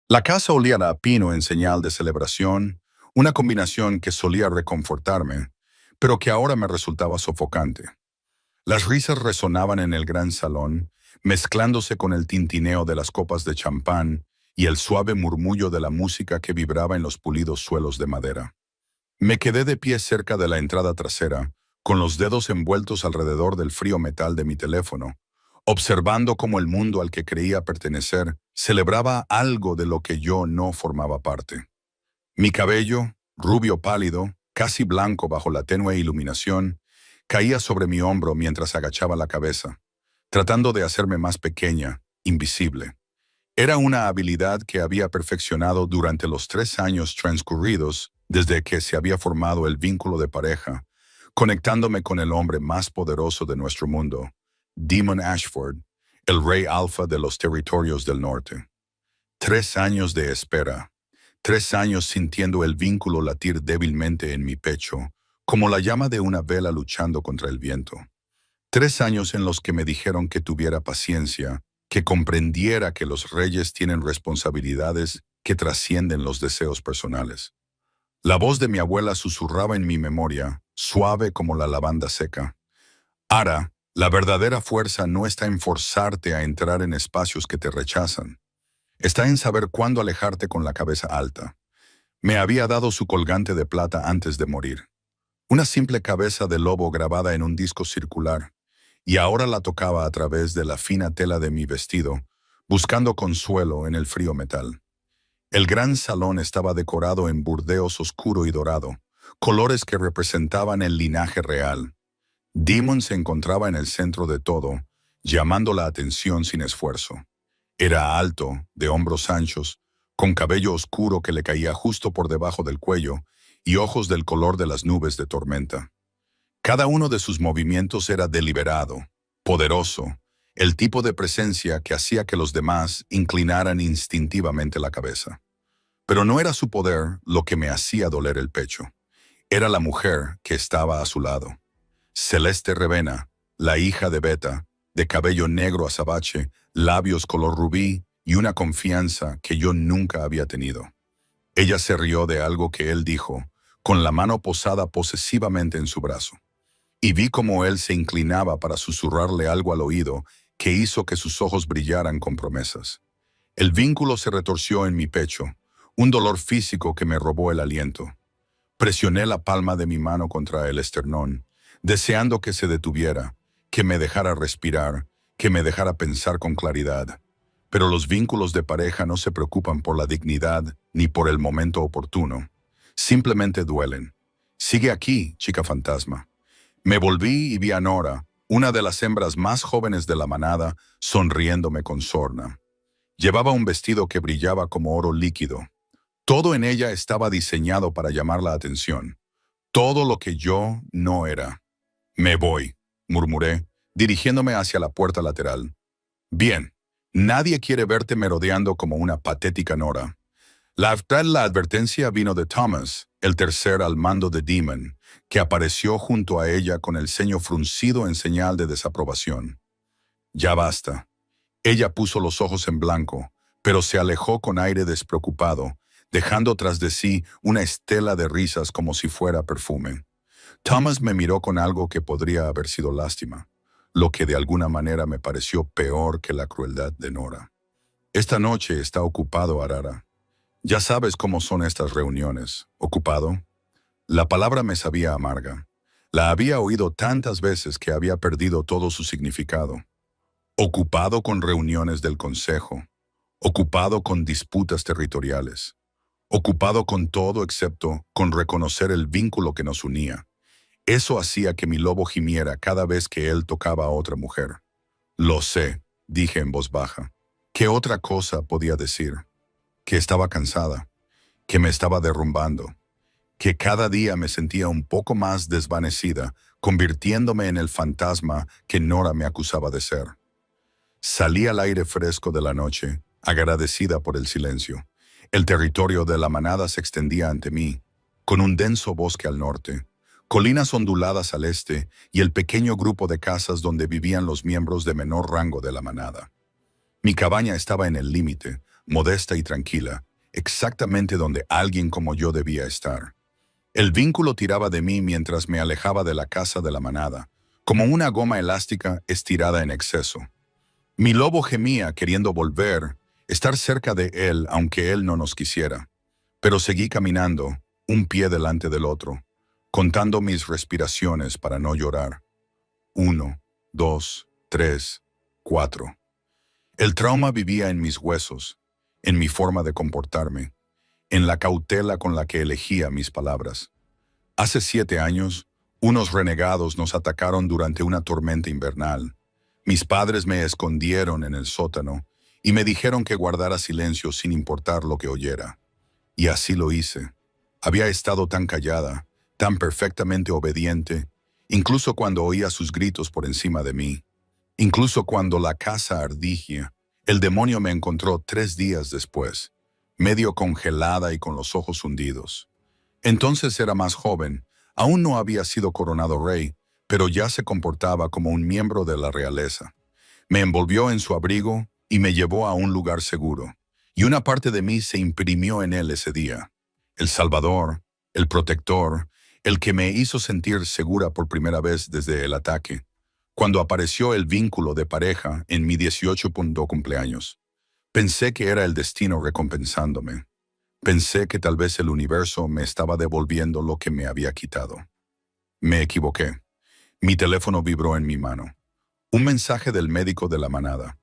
La casa olía a pino en señal de celebración, una combinación que solía reconfortarme, pero que ahora me resultaba sofocante. Las risas resonaban en el gran salón, mezclándose con el tintineo de las copas de champán y el suave murmullo de la música que vibraba en los pulidos suelos de madera. Me quedé de pie cerca de la entrada trasera, con los dedos envueltos alrededor del frío metal de mi teléfono, observando cómo el mundo al que creía pertenecer celebraba algo de lo que yo no formaba parte. Mi cabello, rubio pálido, casi blanco bajo la tenue iluminación, caía sobre mi hombro mientras agachaba la cabeza, tratando de hacerme más pequeña, invisible. Era una habilidad que había perfeccionado durante los 3 años transcurridos desde que se había formado el vínculo de pareja, conectándome con el hombre más poderoso de nuestro mundo, Demon Ashford, el rey alfa de los territorios del norte. 3 años de espera, 3 años sintiendo el vínculo latir débilmente en mi pecho, como la llama de una vela luchando contra el viento. 3 años en los que me dijeron que tuviera paciencia, que comprendiera que los reyes tienen responsabilidades que trascienden los deseos personales. La voz de mi abuela susurraba en mi memoria, suave como la lavanda seca. Ara, la verdadera fuerza no está en forzarte a entrar en espacios que te rechazan. Está en saber cuándo alejarte con la cabeza alta. Me había dado su colgante de plata antes de morir. Una simple cabeza de lobo grabada en un disco circular, y ahora la tocaba a través de la fina tela de mi vestido, buscando consuelo en el frío metal. El gran salón estaba decorado en burdeos oscuro y dorado, colores que representaban el linaje real. Demon se encontraba en el centro de todo, llamando la atención sin esfuerzo. Era alto, de hombros anchos, con cabello oscuro que le caía justo por debajo del cuello y ojos del color de las nubes de tormenta. Cada uno de sus movimientos era deliberado, poderoso, el tipo de presencia que hacía que los demás inclinaran instintivamente la cabeza. Pero no era su poder lo que me hacía doler el pecho. Era la mujer que estaba a su lado. Celeste Revena, la hija de Beta, de cabello negro azabache, labios color rubí y una confianza que yo nunca había tenido. Ella se rió de algo que él dijo, con la mano posada posesivamente en su brazo. Y vi cómo él se inclinaba para susurrarle algo al oído que hizo que sus ojos brillaran con promesas. El vínculo se retorció en mi pecho, un dolor físico que me robó el aliento. Presioné la palma de mi mano contra el esternón, deseando que se detuviera, que me dejara respirar, que me dejara pensar con claridad. Pero los vínculos de pareja no se preocupan por la dignidad ni por el momento oportuno. Simplemente duelen. Sigue aquí, chica fantasma. Me volví y vi a Nora, una de las hembras más jóvenes de la manada, sonriéndome con sorna. Llevaba un vestido que brillaba como oro líquido. Todo en ella estaba diseñado para llamar la atención. Todo lo que yo no era. Me voy, murmuré, dirigiéndome hacia la puerta lateral. Bien, nadie quiere verte merodeando como una patética Nora. La advertencia vino de Thomas, el tercer al mando de Demon, que apareció junto a ella con el ceño fruncido en señal de desaprobación. Ya basta. Ella puso los ojos en blanco, pero se alejó con aire despreocupado, dejando tras de sí una estela de risas como si fuera perfume. Thomas me miró con algo que podría haber sido lástima, lo que de alguna manera me pareció peor que la crueldad de Nora. Esta noche está ocupado, Arara. Ya sabes cómo son estas reuniones. ¿Ocupado? La palabra me sabía amarga. La había oído tantas veces que había perdido todo su significado. Ocupado con reuniones del consejo. Ocupado con disputas territoriales. Ocupado con todo excepto con reconocer el vínculo que nos unía. Eso hacía que mi lobo gimiera cada vez que él tocaba a otra mujer. Lo sé, dije en voz baja. ¿Qué otra cosa podía decir? Que estaba cansada, que me estaba derrumbando, que cada día me sentía un poco más desvanecida, convirtiéndome en el fantasma que Nora me acusaba de ser. Salí al aire fresco de la noche, agradecida por el silencio. El territorio de la manada se extendía ante mí, con un denso bosque al norte, colinas onduladas al este y el pequeño grupo de casas donde vivían los miembros de menor rango de la manada. Mi cabaña estaba en el límite, modesta y tranquila, exactamente donde alguien como yo debía estar. El vínculo tiraba de mí mientras me alejaba de la casa de la manada, como una goma elástica estirada en exceso. Mi lobo gemía queriendo volver, estar cerca de él aunque él no nos quisiera. Pero seguí caminando, un pie delante del otro, contando mis respiraciones para no llorar. 1, 2, 3, 4. El trauma vivía en mis huesos, en mi forma de comportarme, en la cautela con la que elegía mis palabras. Hace 7 años, unos renegados nos atacaron durante una tormenta invernal. Mis padres me escondieron en el sótano y me dijeron que guardara silencio sin importar lo que oyera. Y así lo hice. Había estado tan callada, tan perfectamente obediente, incluso cuando oía sus gritos por encima de mí. Incluso cuando la casa ardía, el demonio me encontró 3 días después, medio congelada y con los ojos hundidos. Entonces era más joven, aún no había sido coronado rey, pero ya se comportaba como un miembro de la realeza. Me envolvió en su abrigo y me llevó a un lugar seguro, y una parte de mí se imprimió en él ese día. El Salvador, el protector, el que me hizo sentir segura por primera vez desde el ataque, cuando apareció el vínculo de pareja en mi 18 cumpleaños. Pensé que era el destino recompensándome. Pensé que tal vez el universo me estaba devolviendo lo que me había quitado. Me equivoqué. Mi teléfono vibró en mi mano. Un mensaje del médico de la manada.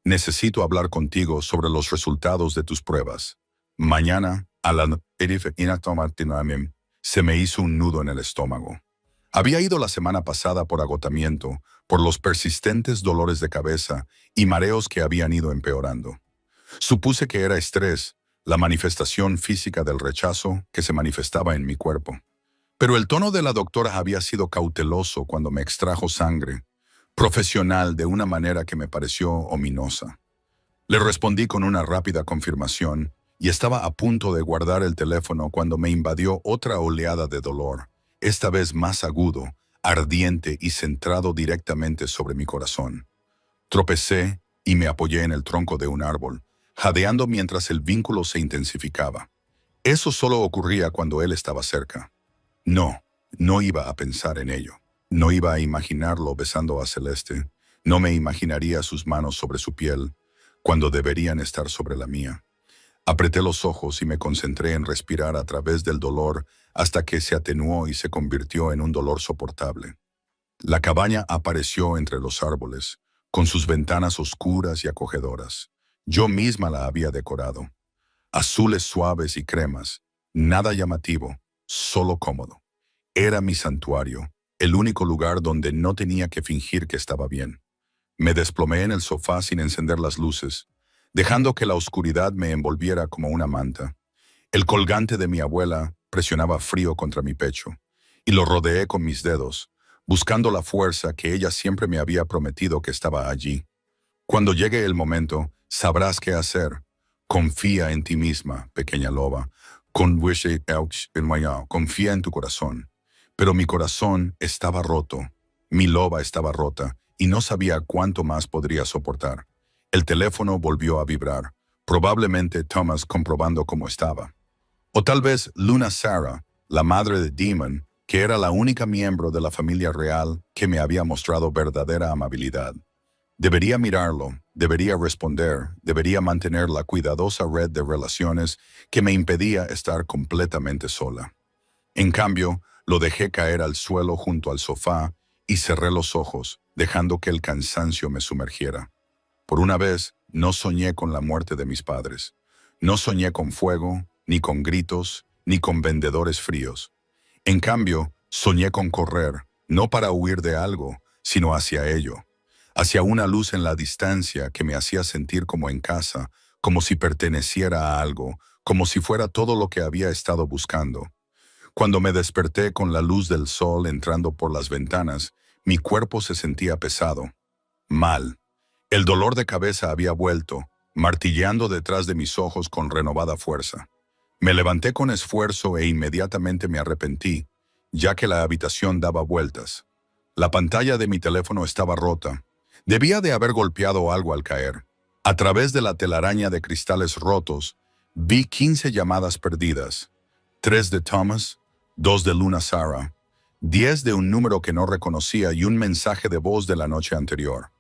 Necesito hablar contigo sobre los resultados de tus pruebas. Mañana, a la se me hizo un nudo en el estómago. Había ido la semana pasada por agotamiento, por los persistentes dolores de cabeza y mareos que habían ido empeorando. Supuse que era estrés, la manifestación física del rechazo que se manifestaba en mi cuerpo. Pero el tono de la doctora había sido cauteloso cuando me extrajo sangre, profesional de una manera que me pareció ominosa. Le respondí con una rápida confirmación y estaba a punto de guardar el teléfono cuando me invadió otra oleada de dolor, esta vez más agudo, ardiente y centrado directamente sobre mi corazón. Tropecé y me apoyé en el tronco de un árbol, jadeando mientras el vínculo se intensificaba. Eso solo ocurría cuando él estaba cerca. No iba a pensar en ello. No iba a imaginarlo besando a Celeste. No me imaginaría sus manos sobre su piel, cuando deberían estar sobre la mía. Apreté los ojos y me concentré en respirar a través del dolor hasta que se atenuó y se convirtió en un dolor soportable. La cabaña apareció entre los árboles, con sus ventanas oscuras y acogedoras. Yo misma la había decorado. Azules suaves y cremas, nada llamativo, solo cómodo. Era mi santuario, el único lugar donde no tenía que fingir que estaba bien. Me desplomé en el sofá sin encender las luces, dejando que la oscuridad me envolviera como una manta. El colgante de mi abuela presionaba frío contra mi pecho, y lo rodeé con mis dedos, buscando la fuerza que ella siempre me había prometido que estaba allí. Cuando llegue el momento, sabrás qué hacer. Confía en ti misma, pequeña loba. Confía en tu corazón. Pero mi corazón estaba roto, mi loba estaba rota, y no sabía cuánto más podría soportar. El teléfono volvió a vibrar, probablemente Thomas comprobando cómo estaba. O tal vez Luna Sarah, la madre de Demon, que era la única miembro de la familia real que me había mostrado verdadera amabilidad. Debería mirarlo, debería responder, debería mantener la cuidadosa red de relaciones que me impedía estar completamente sola. En cambio, lo dejé caer al suelo junto al sofá y cerré los ojos, dejando que el cansancio me sumergiera. Por una vez, no soñé con la muerte de mis padres. No soñé con fuego, ni con gritos, ni con vendedores fríos. En cambio, soñé con correr, no para huir de algo, sino hacia ello. Hacia una luz en la distancia que me hacía sentir como en casa, como si perteneciera a algo, como si fuera todo lo que había estado buscando. Cuando me desperté con la luz del sol entrando por las ventanas, mi cuerpo se sentía pesado. Mal. El dolor de cabeza había vuelto, martilleando detrás de mis ojos con renovada fuerza. Me levanté con esfuerzo e inmediatamente me arrepentí, ya que la habitación daba vueltas. La pantalla de mi teléfono estaba rota. Debía de haber golpeado algo al caer. A través de la telaraña de cristales rotos, vi 15 llamadas perdidas, 3 de Thomas, 2 de Luna Sarah, 10 de un número que no reconocía y un mensaje de voz de la noche anterior.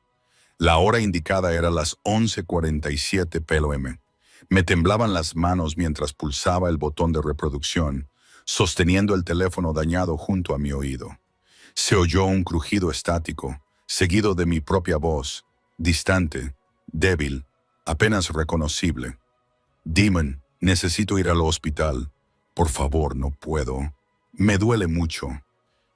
La hora indicada era las 11:47 p.m. Me temblaban las manos mientras pulsaba el botón de reproducción, sosteniendo el teléfono dañado junto a mi oído. Se oyó un crujido estático, seguido de mi propia voz, distante, débil, apenas reconocible. Demon, necesito ir al hospital. Por favor, no puedo. Me duele mucho.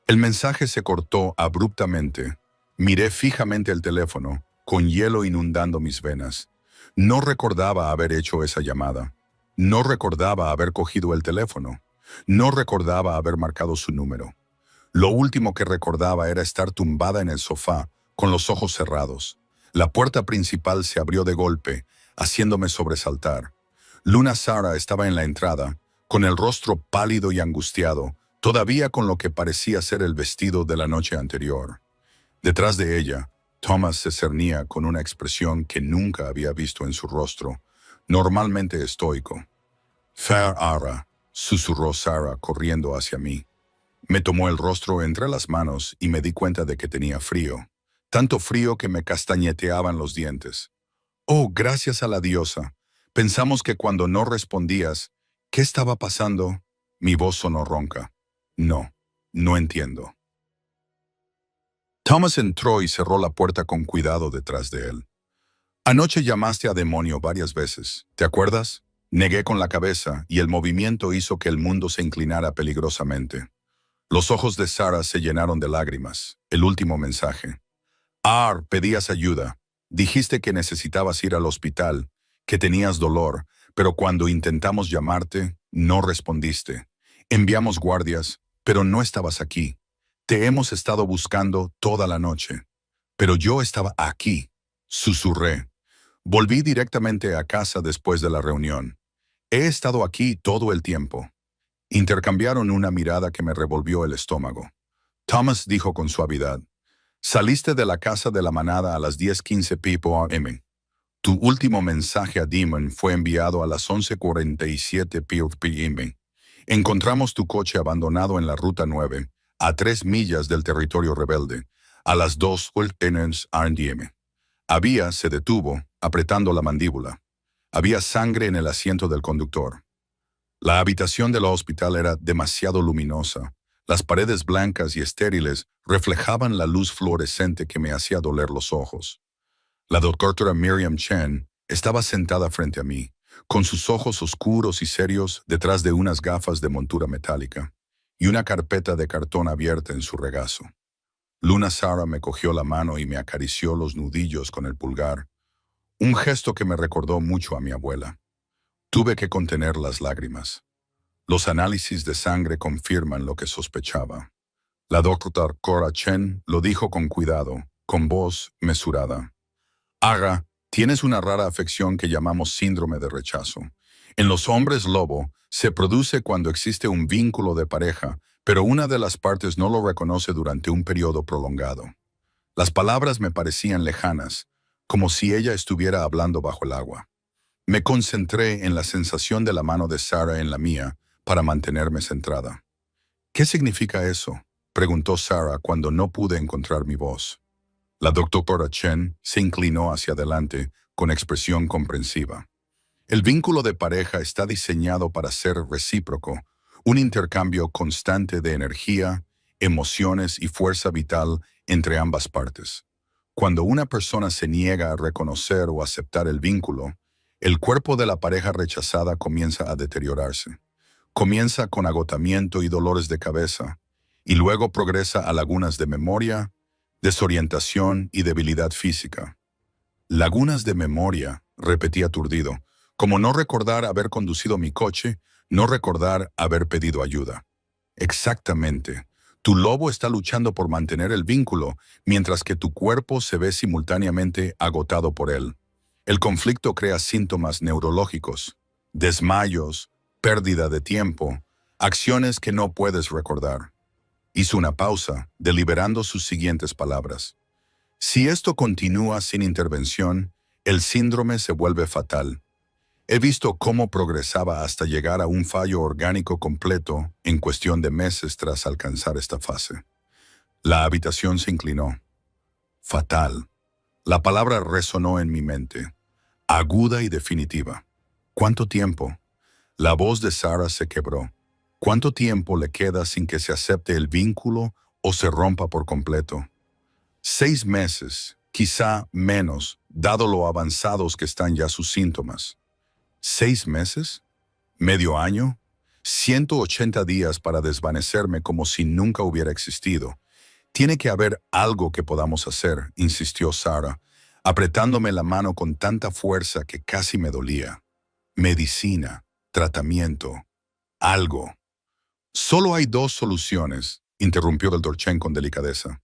El mensaje se cortó abruptamente. Miré fijamente el teléfono, con hielo inundando mis venas. No recordaba haber hecho esa llamada. No recordaba haber cogido el teléfono. No recordaba haber marcado su número. Lo último que recordaba era estar tumbada en el sofá, con los ojos cerrados. La puerta principal se abrió de golpe, haciéndome sobresaltar. Luna Sarah estaba en la entrada, con el rostro pálido y angustiado, todavía con lo que parecía ser el vestido de la noche anterior. Detrás de ella, Thomas se cernía con una expresión que nunca había visto en su rostro, normalmente estoico. «Fair Ara», susurró Sarah corriendo hacia mí. Me tomó el rostro entre las manos y me di cuenta de que tenía frío, tanto frío que me castañeteaban los dientes. «Oh, gracias a la diosa. Pensamos que cuando no respondías, ¿qué estaba pasando?» Mi voz sonó ronca. «No, no entiendo». Thomas entró y cerró la puerta con cuidado detrás de él. «Anoche llamaste a demonio varias veces, ¿te acuerdas?» Negué con la cabeza y el movimiento hizo que el mundo se inclinara peligrosamente. Los ojos de Sarah se llenaron de lágrimas. El último mensaje. Pedías ayuda. Dijiste que necesitabas ir al hospital, que tenías dolor, pero cuando intentamos llamarte, no respondiste. Enviamos guardias, pero no estabas aquí. Te hemos estado buscando toda la noche. Pero yo estaba aquí, susurré. Volví directamente a casa después de la reunión. He estado aquí todo el tiempo. Intercambiaron una mirada que me revolvió el estómago. Thomas dijo con suavidad, «Saliste de la casa de la manada a las 10:15 p.m. Tu último mensaje a Demon fue enviado a las 11:47 p.m. Encontramos tu coche abandonado en la Ruta 9, a 3 millas del territorio rebelde, a las 2:00 a.m. Se detuvo, apretando la mandíbula. Había sangre en el asiento del conductor. La habitación del hospital era demasiado luminosa. Las paredes blancas y estériles reflejaban la luz fluorescente que me hacía doler los ojos. La doctora Miriam Chen estaba sentada frente a mí, con sus ojos oscuros y serios detrás de unas gafas de montura metálica, y una carpeta de cartón abierta en su regazo. Luna Sarah me cogió la mano y me acarició los nudillos con el pulgar, un gesto que me recordó mucho a mi abuela. Tuve que contener las lágrimas. Los análisis de sangre confirman lo que sospechaba. La doctora Cora Chen lo dijo con cuidado, con voz mesurada. Tienes una rara afección que llamamos síndrome de rechazo. En los hombres lobo se produce cuando existe un vínculo de pareja, pero una de las partes no lo reconoce durante un periodo prolongado. Las palabras me parecían lejanas, como si ella estuviera hablando bajo el agua. Me concentré en la sensación de la mano de Sarah en la mía para mantenerme centrada. «¿Qué significa eso?», preguntó Sarah cuando no pude encontrar mi voz. La doctora Chen se inclinó hacia adelante con expresión comprensiva. «El vínculo de pareja está diseñado para ser recíproco, un intercambio constante de energía, emociones y fuerza vital entre ambas partes. Cuando una persona se niega a reconocer o aceptar el vínculo, el cuerpo de la pareja rechazada comienza a deteriorarse. Comienza con agotamiento y dolores de cabeza, y luego progresa a lagunas de memoria, desorientación y debilidad física». «Lagunas de memoria», repetí aturdido, como no recordar haber conducido mi coche, no recordar haber pedido ayuda. «Exactamente. Tu lobo está luchando por mantener el vínculo, mientras que tu cuerpo se ve simultáneamente agotado por él. El conflicto crea síntomas neurológicos, desmayos, pérdida de tiempo, acciones que no puedes recordar». Hizo una pausa, deliberando sus siguientes palabras. «Si esto continúa sin intervención, El síndrome se vuelve fatal. He visto cómo progresaba hasta llegar a un fallo orgánico completo en cuestión de meses tras alcanzar esta fase. La habitación se inclinó. Fatal. La palabra resonó en mi mente, aguda y definitiva. ¿Cuánto tiempo? La voz de Sarah se quebró. ¿Cuánto tiempo le queda sin que se acepte el vínculo o se rompa por completo? 6 meses, quizá menos, dado lo avanzados que están ya sus síntomas. 6 meses, medio año, 180 días para desvanecerme como si nunca hubiera existido. Tiene que haber algo que podamos hacer, insistió Sarah, apretándome la mano con tanta fuerza que casi me dolía. Medicina, tratamiento, algo. Solo hay 2 soluciones, interrumpió el Dr. Chen con delicadeza.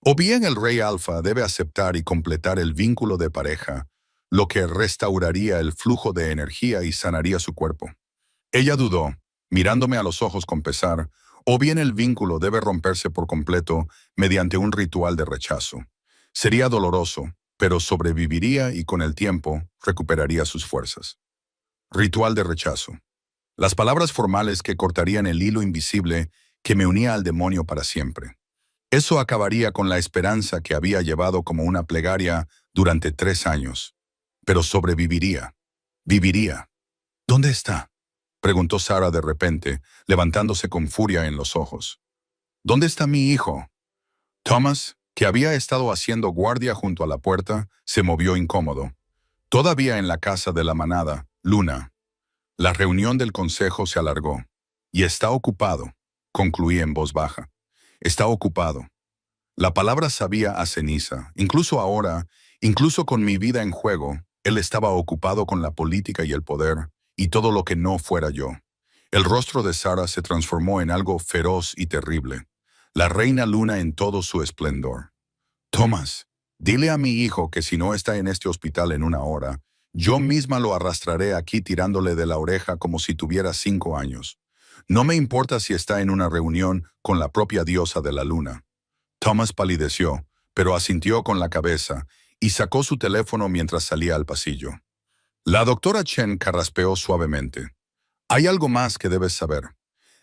O bien el Rey Alfa debe aceptar y completar el vínculo de pareja, lo que restauraría el flujo de energía y sanaría su cuerpo. Ella dudó, mirándome a los ojos con pesar, o bien el vínculo debe romperse por completo mediante un ritual de rechazo. Sería doloroso, pero sobreviviría y con el tiempo recuperaría sus fuerzas. Ritual de rechazo. Las palabras formales que cortarían el hilo invisible que me unía al demonio para siempre. Eso acabaría con la esperanza que había llevado como una plegaria durante 3 años. Pero sobreviviría. Viviría. ¿Dónde está?, preguntó Sarah de repente, levantándose con furia en los ojos. ¿Dónde está mi hijo? Thomas, que había estado haciendo guardia junto a la puerta, se movió incómodo. Todavía en la casa de la manada, Luna. La reunión del consejo se alargó. Y está ocupado, concluí en voz baja. Está ocupado. La palabra sabía a ceniza. Incluso ahora, incluso con mi vida en juego, él estaba ocupado con la política y el poder, y todo lo que no fuera yo. El rostro de Sarah se transformó en algo feroz y terrible. La reina Luna en todo su esplendor. Thomas, dile a mi hijo que si no está en este hospital en 1 hora, yo misma lo arrastraré aquí tirándole de la oreja como si tuviera 5 años. No me importa si está en una reunión con la propia diosa de la luna. Thomas palideció, pero asintió con la cabeza y sacó su teléfono mientras salía al pasillo. La doctora Chen carraspeó suavemente. Hay algo más que debes saber.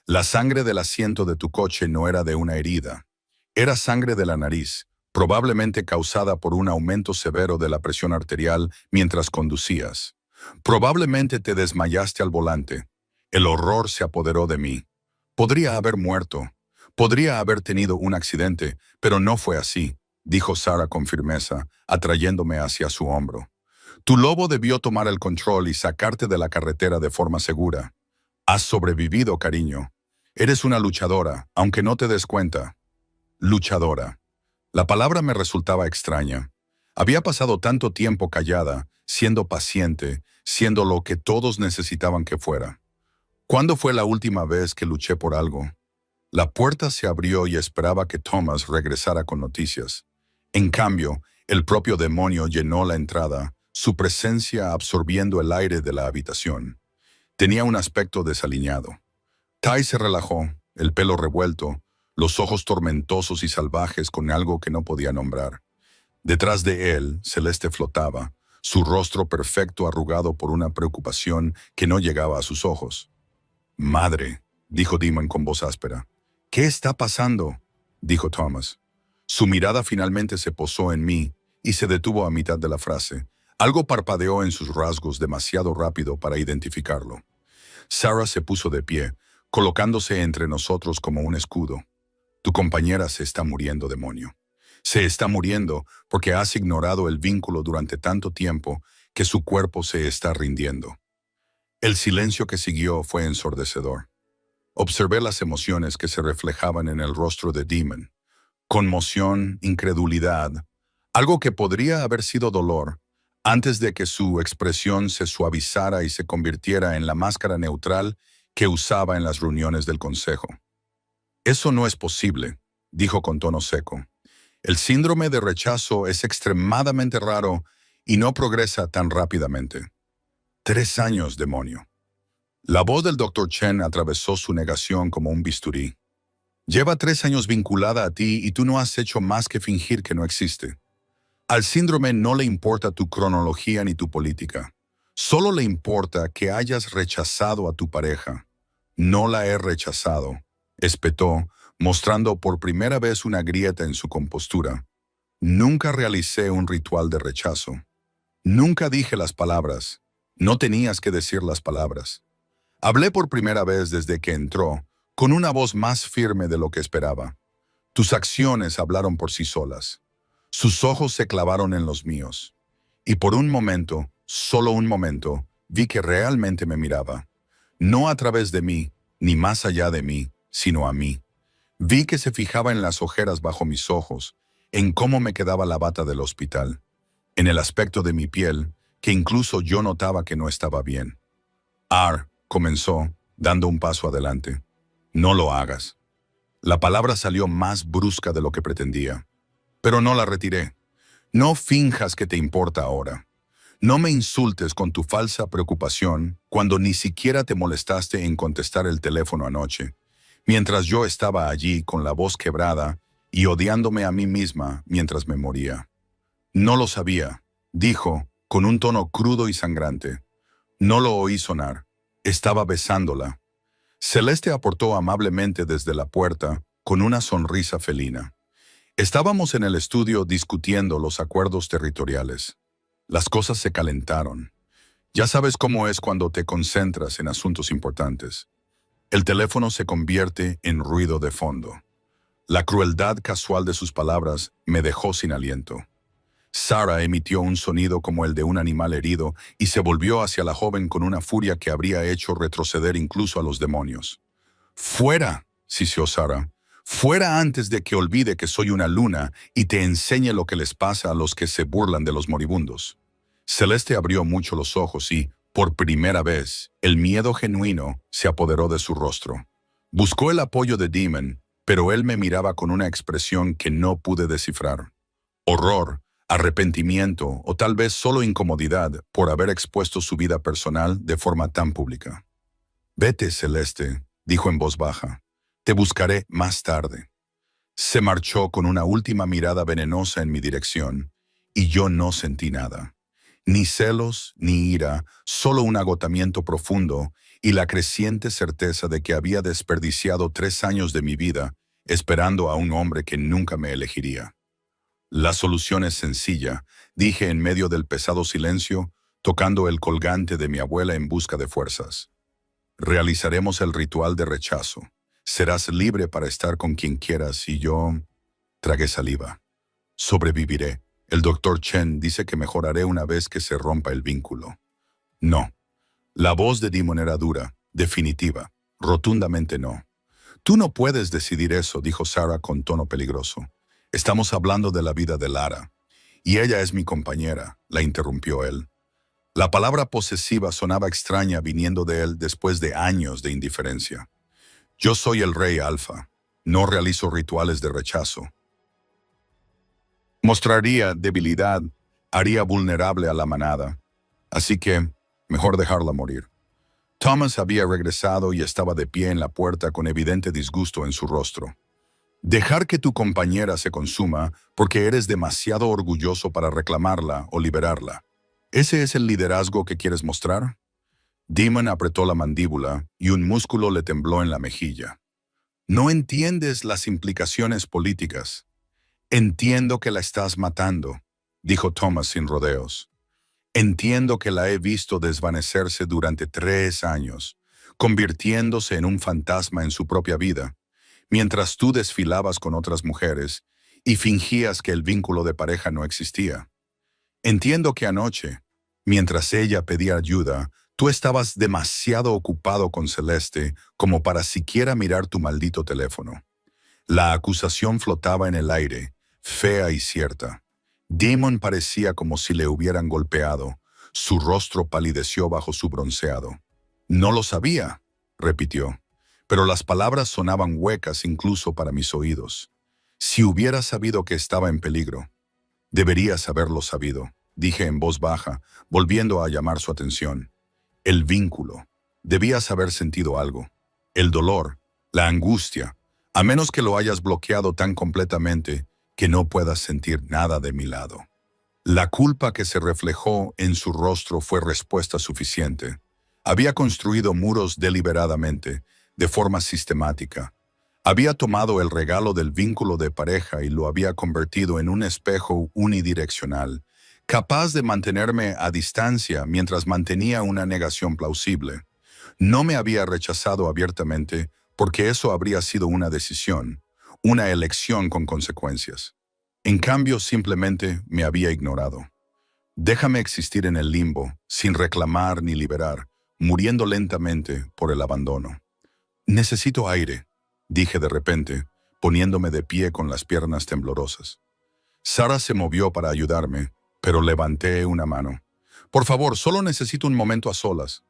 La sangre del asiento de tu coche no era de una herida. Era sangre de la nariz, probablemente causada por un aumento severo de la presión arterial mientras conducías. Probablemente te desmayaste al volante. El horror se apoderó de mí. Podría haber muerto. Podría haber tenido un accidente, pero no fue así, dijo Sarah con firmeza, atrayéndome hacia su hombro. Tu lobo debió tomar el control y sacarte de la carretera de forma segura. Has sobrevivido, cariño. Eres una luchadora, aunque no te des cuenta. Luchadora. La palabra me resultaba extraña. Había pasado tanto tiempo callada, siendo paciente, siendo lo que todos necesitaban que fuera. ¿Cuándo fue la última vez que luché por algo? La puerta se abrió y esperaba que Thomas regresara con noticias. En cambio, el propio demonio llenó la entrada, su presencia absorbiendo el aire de la habitación. Tenía un aspecto desaliñado. Tai se relajó, el pelo revuelto, los ojos tormentosos y salvajes con algo que no podía nombrar. Detrás de él, Celeste flotaba, su rostro perfecto arrugado por una preocupación que no llegaba a sus ojos. «Madre», dijo Demon con voz áspera. «¿Qué está pasando?», dijo Thomas. Su mirada finalmente se posó en mí y se detuvo a mitad de la frase. Algo parpadeó en sus rasgos demasiado rápido para identificarlo. Sarah se puso de pie, colocándose entre nosotros como un escudo. «Tu compañera se está muriendo, demonio. Se está muriendo porque has ignorado el vínculo durante tanto tiempo que su cuerpo se está rindiendo». El silencio que siguió fue ensordecedor. Observé las emociones que se reflejaban en el rostro de Demon. Conmoción, incredulidad, algo que podría haber sido dolor, antes de que su expresión se suavizara y se convirtiera en la máscara neutral que usaba en las reuniones del consejo. «Eso no es posible», dijo con tono seco. «El síndrome de rechazo es extremadamente raro y no progresa tan rápidamente». 3 años, demonio. La voz del Dr. Chen atravesó su negación como un bisturí. Lleva 3 años vinculada a ti y tú no has hecho más que fingir que no existe. Al síndrome no le importa tu cronología ni tu política. Solo le importa que hayas rechazado a tu pareja. No la he rechazado, espetó, mostrando por primera vez una grieta en su compostura. Nunca realicé un ritual de rechazo. Nunca dije las palabras. No tenías que decir las palabras. Hablé por primera vez desde que entró, con una voz más firme de lo que esperaba. Tus acciones hablaron por sí solas. Sus ojos se clavaron en los míos. Y por un momento, solo un momento, vi que realmente me miraba. No a través de mí, ni más allá de mí, sino a mí. Vi que se fijaba en las ojeras bajo mis ojos, en cómo me quedaba la bata del hospital, en el aspecto de mi piel, que incluso yo notaba que no estaba bien. Comenzó, dando un paso adelante. No lo hagas. La palabra salió más brusca de lo que pretendía. Pero no la retiré. No finjas que te importa ahora. No me insultes con tu falsa preocupación cuando ni siquiera te molestaste en contestar el teléfono anoche, mientras yo estaba allí con la voz quebrada y odiándome a mí misma mientras me moría. No lo sabía, dijo, con un tono crudo y sangrante. No lo oí sonar. Estaba besándola. Celeste aportó amablemente desde la puerta, con una sonrisa felina. Estábamos en el estudio discutiendo los acuerdos territoriales. Las cosas se calentaron. Ya sabes cómo es cuando te concentras en asuntos importantes. El teléfono se convierte en ruido de fondo. La crueldad casual de sus palabras me dejó sin aliento. Sara emitió un sonido como el de un animal herido y se volvió hacia la joven con una furia que habría hecho retroceder incluso a los demonios. «¡Fuera!», siseó Sara. «¡Fuera antes de que olvide que soy una luna y te enseñe lo que les pasa a los que se burlan de los moribundos». Celeste abrió mucho los ojos y, por primera vez, el miedo genuino se apoderó de su rostro. Buscó el apoyo de Demon, pero él me miraba con una expresión que no pude descifrar. Horror, arrepentimiento o tal vez solo incomodidad por haber expuesto su vida personal de forma tan pública. «Vete, Celeste», dijo en voz baja. «Te buscaré más tarde». Se marchó con una última mirada venenosa en mi dirección, y yo no sentí nada. Ni celos, ni ira, solo un agotamiento profundo y la creciente certeza de que había desperdiciado 3 años de mi vida esperando a un hombre que nunca me elegiría. «La solución es sencilla», dije en medio del pesado silencio, tocando el colgante de mi abuela en busca de fuerzas. «Realizaremos el ritual de rechazo. Serás libre para estar con quien quieras y yo...» Tragué saliva. «Sobreviviré. El doctor Chen dice que mejoraré una vez que se rompa el vínculo». «No». La voz de Demon era dura, definitiva, rotundamente no. «Tú no puedes decidir eso», dijo Sara con tono peligroso. «Estamos hablando de la vida de Lara. Y ella es mi compañera», la interrumpió él. La palabra posesiva sonaba extraña viniendo de él después de años de indiferencia. «Yo soy el rey alfa. No realizo rituales de rechazo. Mostraría debilidad, haría vulnerable a la manada. Así que, mejor dejarla morir». Thomas había regresado y estaba de pie en la puerta con evidente disgusto en su rostro. «Dejar que tu compañera se consuma porque eres demasiado orgulloso para reclamarla o liberarla. ¿Ese es el liderazgo que quieres mostrar?» Demon apretó la mandíbula y un músculo le tembló en la mejilla. «No entiendes las implicaciones políticas». «Entiendo que la estás matando», dijo Thomas sin rodeos. «Entiendo que la he visto desvanecerse durante 3 años, convirtiéndose en un fantasma en su propia vida, mientras tú desfilabas con otras mujeres y fingías que el vínculo de pareja no existía. Entiendo que anoche, mientras ella pedía ayuda, tú estabas demasiado ocupado con Celeste como para siquiera mirar tu maldito teléfono». La acusación flotaba en el aire, fea y cierta. Demon parecía como si le hubieran golpeado. Su rostro palideció bajo su bronceado. «No lo sabía», repitió, pero las palabras sonaban huecas incluso para mis oídos. «Si hubiera sabido que estaba en peligro». «Deberías haberlo sabido», dije en voz baja, volviendo a llamar su atención. «El vínculo. Debías haber sentido algo. El dolor, la angustia, a menos que lo hayas bloqueado tan completamente que no puedas sentir nada de mi lado». La culpa que se reflejó en su rostro fue respuesta suficiente. Había construido muros deliberadamente, de forma sistemática. Había tomado el regalo del vínculo de pareja y lo había convertido en un espejo unidireccional, capaz de mantenerme a distancia mientras mantenía una negación plausible. No me había rechazado abiertamente porque eso habría sido una decisión, una elección con consecuencias. En cambio, simplemente me había ignorado. Déjame existir en el limbo, sin reclamar ni liberar, muriendo lentamente por el abandono. Necesito aire, dije de repente, poniéndome de pie con las piernas temblorosas. Sara se movió para ayudarme, pero levanté una mano. Por favor, solo necesito un momento a solas.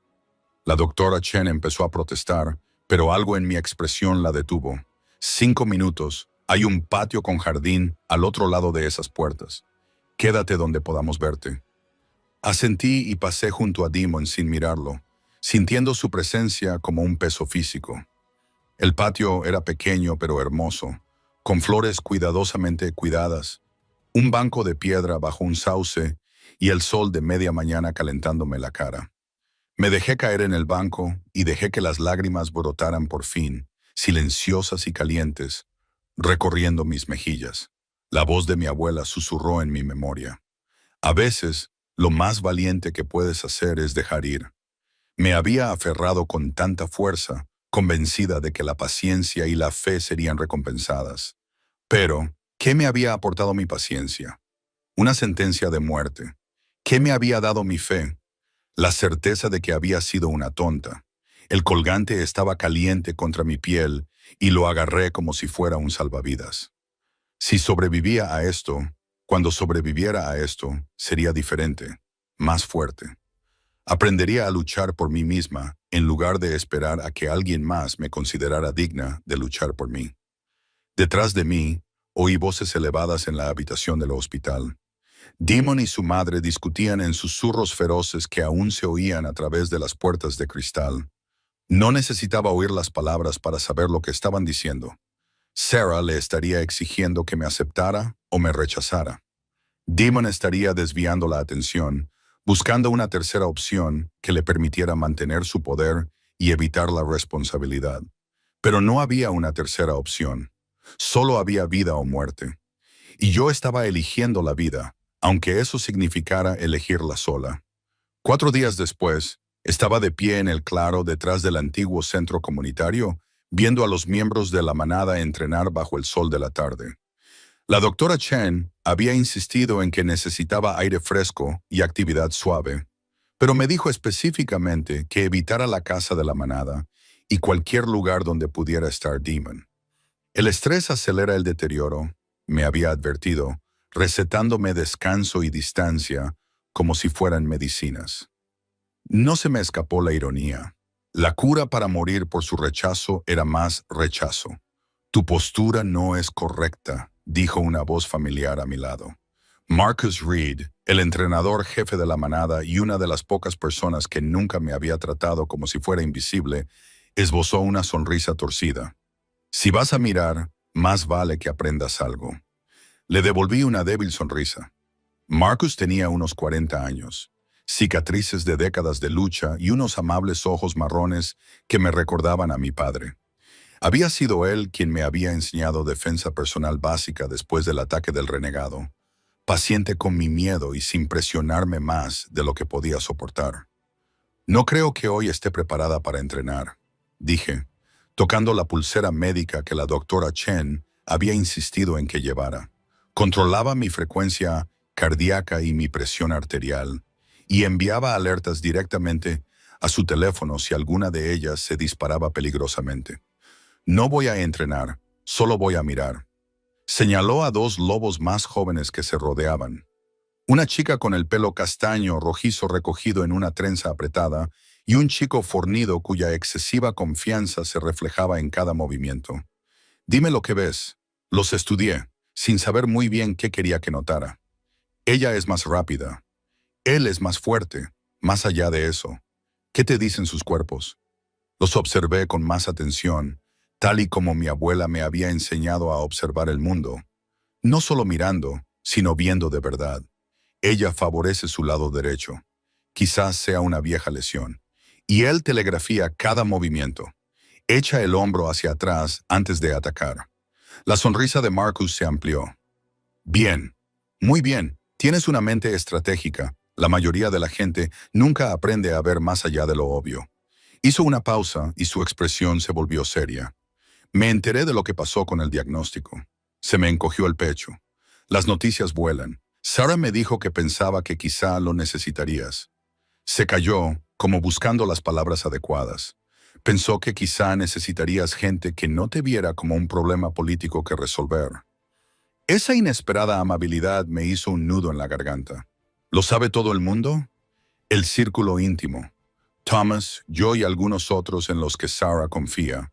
La doctora Chen empezó a protestar, pero algo en mi expresión la detuvo. 5 minutos. Hay un patio con jardín al otro lado de esas puertas. Quédate donde podamos verte. Asentí y pasé junto a Damon sin mirarlo, sintiendo su presencia como un peso físico. El patio era pequeño pero hermoso, con flores cuidadosamente cuidadas, un banco de piedra bajo un sauce y el sol de media mañana calentándome la cara. Me dejé caer en el banco y dejé que las lágrimas brotaran por fin, silenciosas y calientes, recorriendo mis mejillas. La voz de mi abuela susurró en mi memoria. A veces, lo más valiente que puedes hacer es dejar ir. Me había aferrado con tanta fuerza, convencida de que la paciencia y la fe serían recompensadas. Pero, ¿qué me había aportado mi paciencia? Una sentencia de muerte. ¿Qué me había dado mi fe? La certeza de que había sido una tonta. El colgante estaba caliente contra mi piel y lo agarré como si fuera un salvavidas. Si sobrevivía a esto, cuando sobreviviera a esto, sería diferente, más fuerte. Aprendería a luchar por mí misma en lugar de esperar a que alguien más me considerara digna de luchar por mí. Detrás de mí, oí voces elevadas en la habitación del hospital. Damon y su madre discutían en susurros feroces que aún se oían a través de las puertas de cristal. No necesitaba oír las palabras para saber lo que estaban diciendo. Sarah le estaría exigiendo que me aceptara o me rechazara. Damon estaría desviando la atención, buscando una tercera opción que le permitiera mantener su poder y evitar la responsabilidad. Pero no había una tercera opción. Solo había vida o muerte. Y yo estaba eligiendo la vida, aunque eso significara elegirla sola. 4 días después, estaba de pie en el claro detrás del antiguo centro comunitario, viendo a los miembros de la manada entrenar bajo el sol de la tarde. La doctora Chen había insistido en que necesitaba aire fresco y actividad suave, pero me dijo específicamente que evitara la casa de la manada y cualquier lugar donde pudiera estar Damon. El estrés acelera el deterioro, me había advertido, recetándome descanso y distancia como si fueran medicinas. No se me escapó la ironía. La cura para morir por su rechazo era más rechazo. Tu postura no es correcta, dijo una voz familiar a mi lado. Marcus Reed, el entrenador jefe de la manada y una de las pocas personas que nunca me había tratado como si fuera invisible, esbozó una sonrisa torcida. Si vas a mirar, más vale que aprendas algo. Le devolví una débil sonrisa. Marcus tenía unos 40 años, cicatrices de décadas de lucha y unos amables ojos marrones que me recordaban a mi padre. Había sido él quien me había enseñado defensa personal básica después del ataque del renegado, paciente con mi miedo y sin presionarme más de lo que podía soportar. No creo que hoy esté preparada para entrenar, dije, tocando la pulsera médica que la doctora Chen había insistido en que llevara. Controlaba mi frecuencia cardíaca y mi presión arterial, y enviaba alertas directamente a su teléfono si alguna de ellas se disparaba peligrosamente. No voy a entrenar, solo voy a mirar. Señaló a 2 lobos más jóvenes que se rodeaban. Una chica con el pelo castaño rojizo recogido en una trenza apretada y un chico fornido cuya excesiva confianza se reflejaba en cada movimiento. Dime lo que ves. Los estudié, sin saber muy bien qué quería que notara. Ella es más rápida. Él es más fuerte. Más allá de eso, ¿qué te dicen sus cuerpos? Los observé con más atención, tal y como mi abuela me había enseñado a observar el mundo. No solo mirando, sino viendo de verdad. Ella favorece su lado derecho. Quizás sea una vieja lesión. Y él telegrafía cada movimiento. Echa el hombro hacia atrás antes de atacar. La sonrisa de Marcus se amplió. Bien, muy bien. Tienes una mente estratégica. La mayoría de la gente nunca aprende a ver más allá de lo obvio. Hizo una pausa y su expresión se volvió seria. Me enteré de lo que pasó con el diagnóstico. Se me encogió el pecho. Las noticias vuelan. Sarah me dijo que pensaba que quizá lo necesitarías. Se calló, como buscando las palabras adecuadas. Pensó que quizá necesitarías gente que no te viera como un problema político que resolver. Esa inesperada amabilidad me hizo un nudo en la garganta. ¿Lo sabe todo el mundo? El círculo íntimo. Thomas, yo y algunos otros en los que Sarah confía.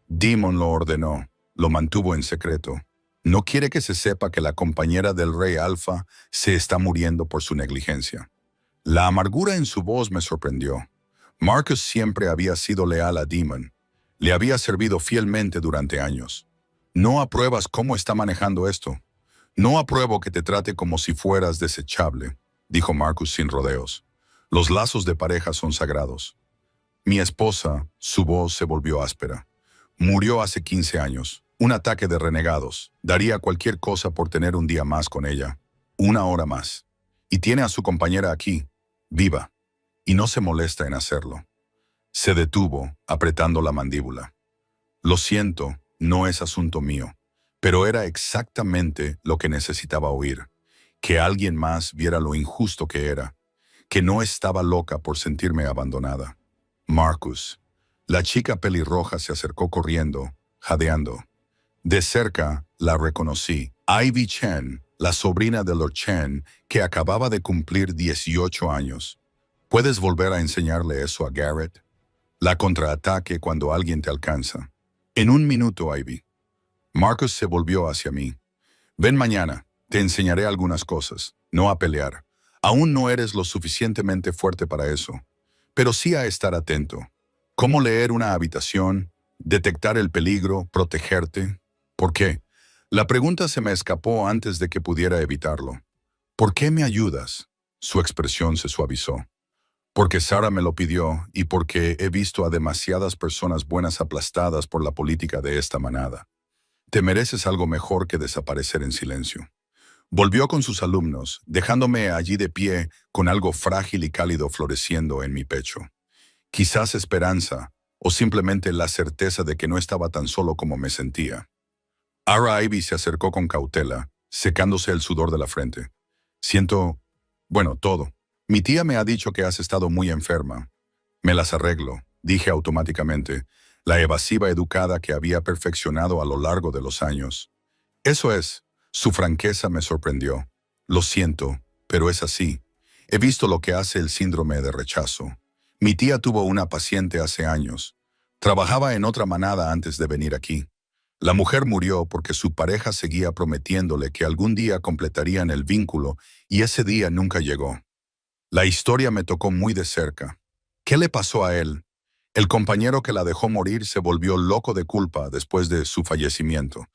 Demon lo ordenó, lo mantuvo en secreto. No quiere que se sepa que la compañera del Rey Alpha se está muriendo por su negligencia. La amargura en su voz me sorprendió. Marcus siempre había sido leal a Demon. Le había servido fielmente durante años. No apruebas cómo está manejando esto. No apruebo que te trate como si fueras desechable, dijo Marcus sin rodeos. Los lazos de pareja son sagrados. Mi esposa, su voz se volvió áspera. Murió hace 15 años. Un ataque de renegados. Daría cualquier cosa por tener un día más con ella. Una hora más. Y tiene a su compañera aquí, viva. Y no se molesta en hacerlo. Se detuvo, apretando la mandíbula. Lo siento, no es asunto mío. Pero era exactamente lo que necesitaba oír. Que alguien más viera lo injusto que era. Que no estaba loca por sentirme abandonada. Marcus. La chica pelirroja se acercó corriendo, jadeando. De cerca la reconocí. Ivy Chen, la sobrina de Lord Chen, que acababa de cumplir 18 años. ¿Puedes volver a enseñarle eso a Garrett? La contraataque cuando alguien te alcanza. En un minuto, Ivy. Marcus se volvió hacia mí. Ven mañana, te enseñaré algunas cosas, no a pelear. Aún no eres lo suficientemente fuerte para eso, pero sí a estar atento. ¿Cómo leer una habitación? ¿Detectar el peligro? ¿Protegerte? ¿Por qué? La pregunta se me escapó antes de que pudiera evitarlo. ¿Por qué me ayudas? Su expresión se suavizó. Porque Sarah me lo pidió y porque he visto a demasiadas personas buenas aplastadas por la política de esta manada. Te mereces algo mejor que desaparecer en silencio. Volvió con sus alumnos, dejándome allí de pie con algo frágil y cálido floreciendo en mi pecho. Quizás esperanza, o simplemente la certeza de que no estaba tan solo como me sentía. Ara Ivy se acercó con cautela, secándose el sudor de la frente. Siento, bueno, todo. Mi tía me ha dicho que has estado muy enferma. Me las arreglo, dije automáticamente, la evasiva educada que había perfeccionado a lo largo de los años. Eso es, su franqueza me sorprendió. Lo siento, pero es así. He visto lo que hace el síndrome de rechazo. Mi tía tuvo una paciente hace años. Trabajaba en otra manada antes de venir aquí. La mujer murió porque su pareja seguía prometiéndole que algún día completarían el vínculo y ese día nunca llegó. La historia me tocó muy de cerca. ¿Qué le pasó a él? El compañero que la dejó morir se volvió loco de culpa después de su fallecimiento.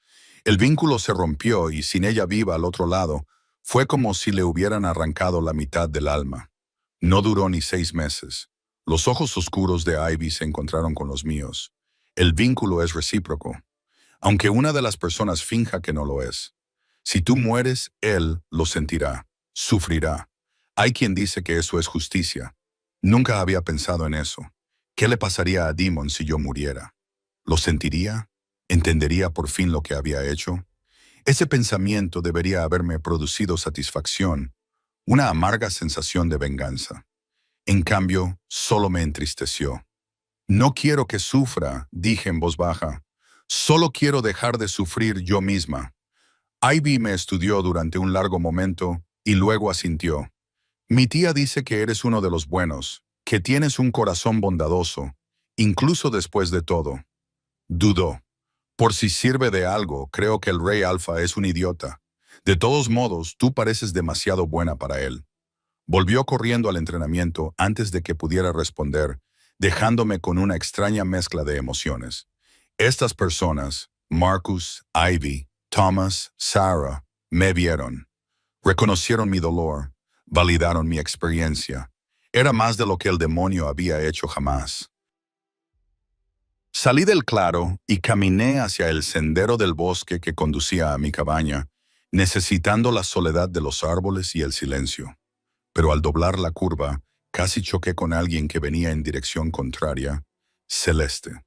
El vínculo se rompió y sin ella viva al otro lado, fue como si le hubieran arrancado la mitad del alma. No duró ni 6 meses. Los ojos oscuros de Ivy se encontraron con los míos. El vínculo es recíproco, aunque una de las personas finja que no lo es. Si tú mueres, él lo sentirá, sufrirá. Hay quien dice que eso es justicia. Nunca había pensado en eso. ¿Qué le pasaría a Demon si yo muriera? ¿Lo sentiría? ¿Entendería por fin lo que había hecho? Ese pensamiento debería haberme producido satisfacción, una amarga sensación de venganza. En cambio, solo me entristeció. No quiero que sufra, dije en voz baja. Solo quiero dejar de sufrir yo misma. Ivy me estudió durante un largo momento y luego asintió. Mi tía dice que eres uno de los buenos, que tienes un corazón bondadoso, incluso después de todo. Dudó. Por si sirve de algo, creo que el Rey Alpha es un idiota. De todos modos, tú pareces demasiado buena para él. Volvió corriendo al entrenamiento antes de que pudiera responder, dejándome con una extraña mezcla de emociones. Estas personas, Marcus, Ivy, Thomas, Sarah, me vieron. Reconocieron mi dolor, validaron mi experiencia. Era más de lo que el demonio había hecho jamás. Salí del claro y caminé hacia el sendero del bosque que conducía a mi cabaña, necesitando la soledad de los árboles y el silencio. Pero al doblar la curva, casi choqué con alguien que venía en dirección contraria, Celeste.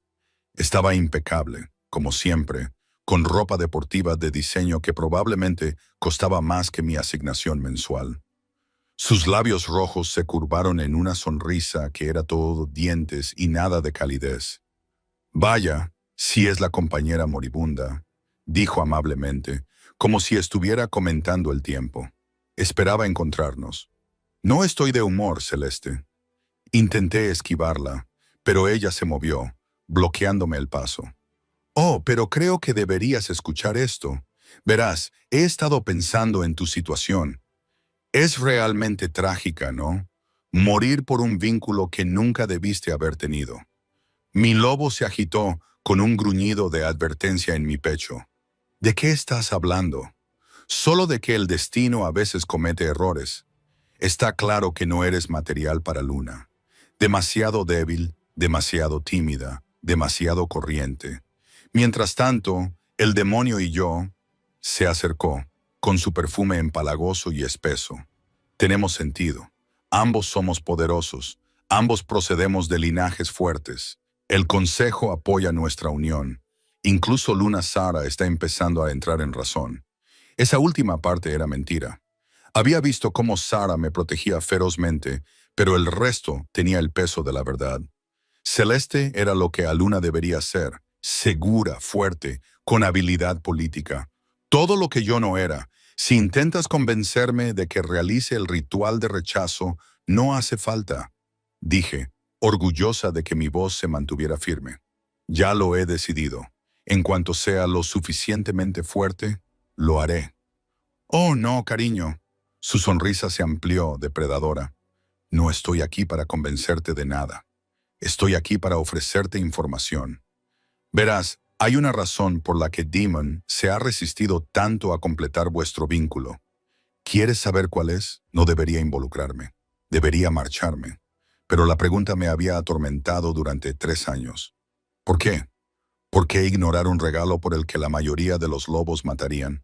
Estaba impecable, como siempre, con ropa deportiva de diseño que probablemente costaba más que mi asignación mensual. Sus labios rojos se curvaron en una sonrisa que era todo dientes y nada de calidez. Vaya, si es la compañera moribunda, dijo amablemente, como si estuviera comentando el tiempo. Esperaba encontrarnos. No estoy de humor, Celeste. Intenté esquivarla, pero ella se movió, bloqueándome el paso. Oh, pero creo que deberías escuchar esto. Verás, he estado pensando en tu situación. Es realmente trágica, ¿no? Morir por un vínculo que nunca debiste haber tenido. Mi lobo se agitó con un gruñido de advertencia en mi pecho. ¿De qué estás hablando? Solo de que el destino a veces comete errores. Está claro que no eres material para Luna. Demasiado débil, demasiado tímida, demasiado corriente. Mientras tanto, el demonio y yo se acercó, con su perfume empalagoso y espeso. Tenemos sentido. Ambos somos poderosos. Ambos procedemos de linajes fuertes. El consejo apoya nuestra unión. Incluso Luna Sara está empezando a entrar en razón. Esa última parte era mentira. Había visto cómo Sara me protegía ferozmente, pero el resto tenía el peso de la verdad. Celeste era lo que a Luna debería ser, segura, fuerte, con habilidad política. Todo lo que yo no era. Si intentas convencerme de que realice el ritual de rechazo, no hace falta, dije, orgullosa de que mi voz se mantuviera firme. Ya lo he decidido. En cuanto sea lo suficientemente fuerte, lo haré. Oh, no, cariño. Su sonrisa se amplió, depredadora. No estoy aquí para convencerte de nada. Estoy aquí para ofrecerte información. Verás, hay una razón por la que Demon se ha resistido tanto a completar vuestro vínculo. ¿Quieres saber cuál es? No debería involucrarme. Debería marcharme. Pero la pregunta me había atormentado durante 3 años. ¿Por qué? ¿Por qué ignorar un regalo por el que la mayoría de los lobos matarían?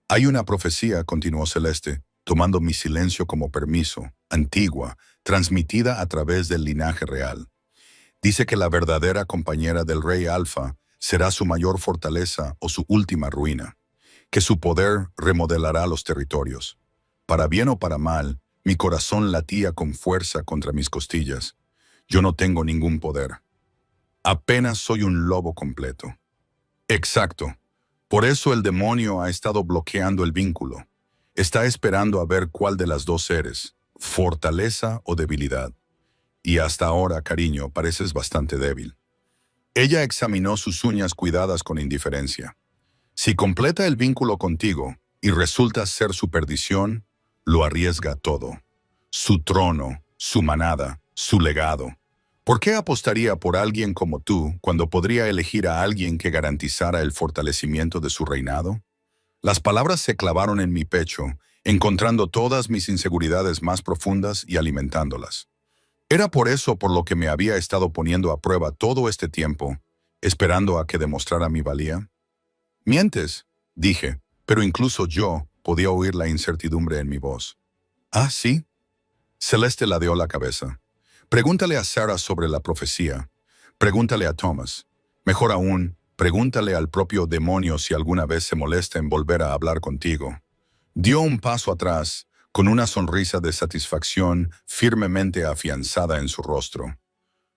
Hay una profecía, continuó Celeste, tomando mi silencio como permiso, antigua, transmitida a través del linaje real. Dice que la verdadera compañera del rey Alfa será su mayor fortaleza o su última ruina, que su poder remodelará los territorios. Para bien o para mal, mi corazón latía con fuerza contra mis costillas. Yo no tengo ningún poder. Apenas soy un lobo completo. Exacto. Por eso el demonio ha estado bloqueando el vínculo. Está esperando a ver cuál de las dos eres, fortaleza o debilidad. Y hasta ahora, cariño, pareces bastante débil. Ella examinó sus uñas cuidadas con indiferencia. Si completa el vínculo contigo y resulta ser su perdición, lo arriesga todo. Su trono, su manada, su legado. ¿Por qué apostaría por alguien como tú cuando podría elegir a alguien que garantizara el fortalecimiento de su reinado? Las palabras se clavaron en mi pecho, encontrando todas mis inseguridades más profundas y alimentándolas. Era por eso por lo que me había estado poniendo a prueba todo este tiempo, esperando a que demostrara mi valía. Mientes, dije, pero incluso yo podía oír la incertidumbre en mi voz. ¿Ah, sí? Celeste ladeó la cabeza. Pregúntale a Sarah sobre la profecía. Pregúntale a Thomas. Mejor aún, pregúntale al propio demonio si alguna vez se molesta en volver a hablar contigo. Dio un paso atrás, con una sonrisa de satisfacción firmemente afianzada en su rostro.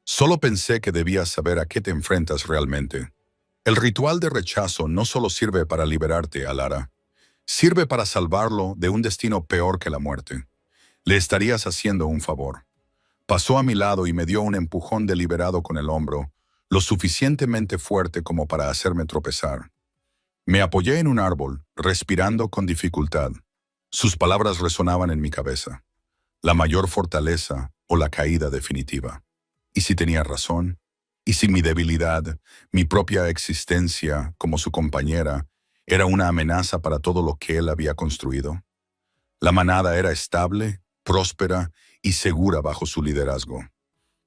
Solo pensé que debías saber a qué te enfrentas realmente. El ritual de rechazo no solo sirve para liberarte, Alara. Sirve para salvarlo de un destino peor que la muerte. Le estarías haciendo un favor. Pasó a mi lado y me dio un empujón deliberado con el hombro, lo suficientemente fuerte como para hacerme tropezar. Me apoyé en un árbol, respirando con dificultad. Sus palabras resonaban en mi cabeza. La mayor fortaleza o la caída definitiva. ¿Y si tenía razón? ¿Y si mi debilidad, mi propia existencia como su compañera, era una amenaza para todo lo que él había construido? La manada era estable próspera y segura bajo su liderazgo.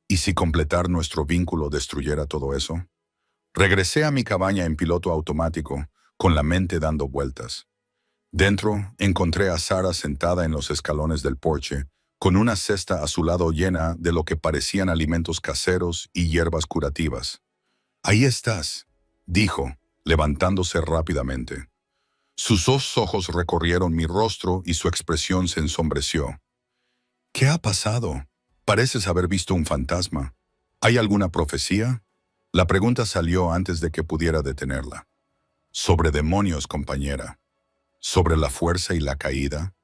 ¿Y si completar nuestro vínculo destruyera todo eso? Regresé a mi cabaña en piloto automático, con la mente dando vueltas. Dentro, encontré a Sara sentada en los escalones del porche, con una cesta a su lado llena de lo que parecían alimentos caseros y hierbas curativas. «Ahí estás», dijo, levantándose rápidamente. Sus dos ojos recorrieron mi rostro y su expresión se ensombreció. «¿Qué ha pasado? Pareces haber visto un fantasma. ¿Hay alguna profecía?» La pregunta salió antes de que pudiera detenerla. «Sobre demonios, compañera. Sobre la fuerza y la caída».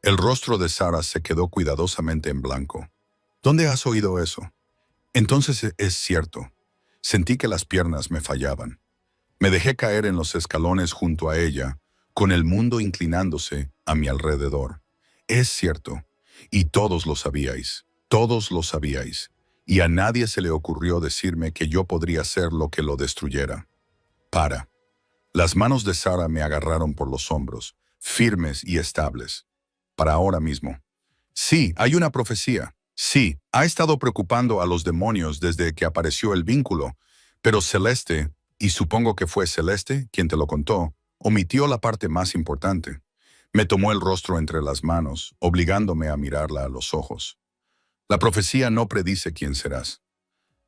El rostro de Sara se quedó cuidadosamente en blanco. «¿Dónde has oído eso?» Entonces es cierto. Sentí que las piernas me fallaban. Me dejé caer en los escalones junto a ella, con el mundo inclinándose a mi alrededor. Es cierto. Y todos lo sabíais. Todos lo sabíais. Y a nadie se le ocurrió decirme que yo podría ser lo que lo destruyera. «Para». Las manos de Sara me agarraron por los hombros, firmes y estables. «Para ahora mismo». «Sí, hay una profecía. Sí, ha estado preocupando a los demonios desde que apareció el vínculo, pero Celeste, y supongo que fue Celeste quien te lo contó, omitió la parte más importante». Me tomó el rostro entre las manos, obligándome a mirarla a los ojos. «La profecía no predice quién serás.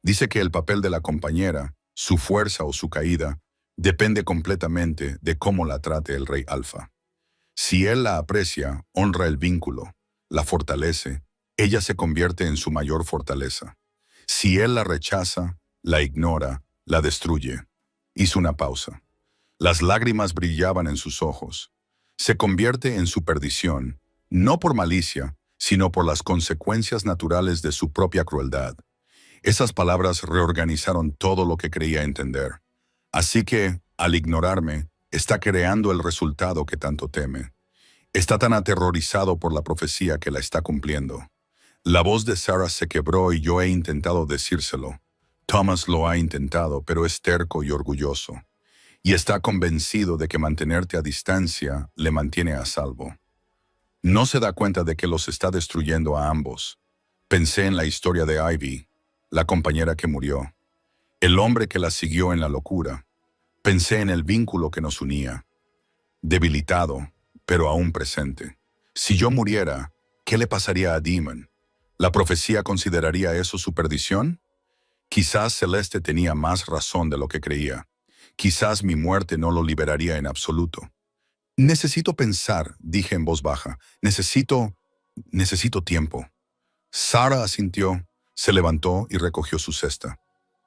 Dice que el papel de la compañera, su fuerza o su caída, depende completamente de cómo la trate el Rey Alfa. Si él la aprecia, honra el vínculo, la fortalece, ella se convierte en su mayor fortaleza. Si él la rechaza, la ignora, la destruye». Hizo una pausa. Las lágrimas brillaban en sus ojos. «Se convierte en su perdición, no por malicia, sino por las consecuencias naturales de su propia crueldad». Esas palabras reorganizaron todo lo que creía entender. Así que, al ignorarme, está creando el resultado que tanto teme. Está tan aterrorizado por la profecía que la está cumpliendo. La voz de Sara se quebró y yo he intentado decírselo. Thomas lo ha intentado, pero es terco y orgulloso. Y está convencido de que mantenerte a distancia le mantiene a salvo. No se da cuenta de que los está destruyendo a ambos. Pensé en la historia de Ivy, la compañera que murió. El hombre que la siguió en la locura. Pensé en el vínculo que nos unía. Debilitado, pero aún presente. Si yo muriera, ¿qué le pasaría a Demon? ¿La profecía consideraría eso su perdición? Quizás Celeste tenía más razón de lo que creía. Quizás mi muerte no lo liberaría en absoluto. «Necesito pensar», dije en voz baja. Necesito tiempo». Sara asintió, se levantó y recogió su cesta.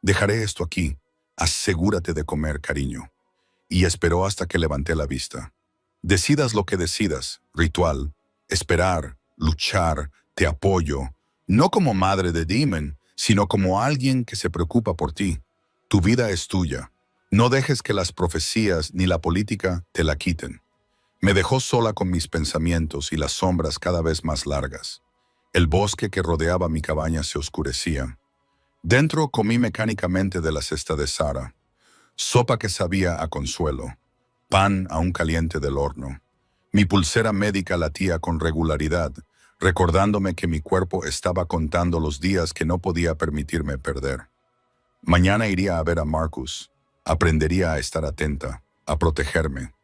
«Dejaré esto aquí. Asegúrate de comer, cariño». Y esperó hasta que levanté la vista. «Decidas lo que decidas, Ritual. Esperar, luchar, te apoyo. No como madre de Demon, sino como alguien que se preocupa por ti. Tu vida es tuya. No dejes que las profecías ni la política te la quiten». Me dejó sola con mis pensamientos y las sombras cada vez más largas. El bosque que rodeaba mi cabaña se oscurecía. Dentro comí mecánicamente de la cesta de Sara. Sopa que sabía a consuelo. Pan aún caliente del horno. Mi pulsera médica latía con regularidad, recordándome que mi cuerpo estaba contando los días que no podía permitirme perder. Mañana iría a ver a Marcus. Aprendería a estar atenta, a protegerme.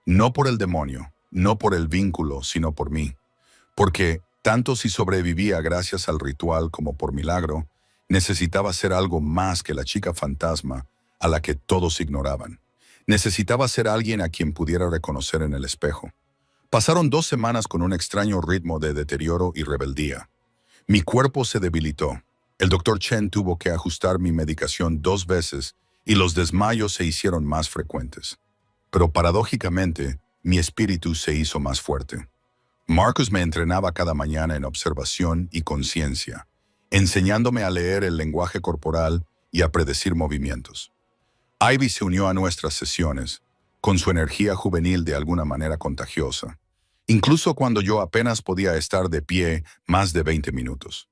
No por el demonio, no por el vínculo, sino por mí. Porque, tanto si sobrevivía gracias al ritual como por milagro, necesitaba ser algo más que la chica fantasma a la que todos ignoraban. Necesitaba ser alguien a quien pudiera reconocer en el espejo. Pasaron 2 semanas con un extraño ritmo de deterioro y rebeldía. Mi cuerpo se debilitó. El doctor Chen tuvo que ajustar mi medicación 2 veces y los desmayos se hicieron más frecuentes. Pero paradójicamente, mi espíritu se hizo más fuerte. Marcus me entrenaba cada mañana en observación y conciencia, enseñándome a leer el lenguaje corporal y a predecir movimientos. Ivy se unió a nuestras sesiones, con su energía juvenil de alguna manera contagiosa, incluso cuando yo apenas podía estar de pie más de 20 minutos.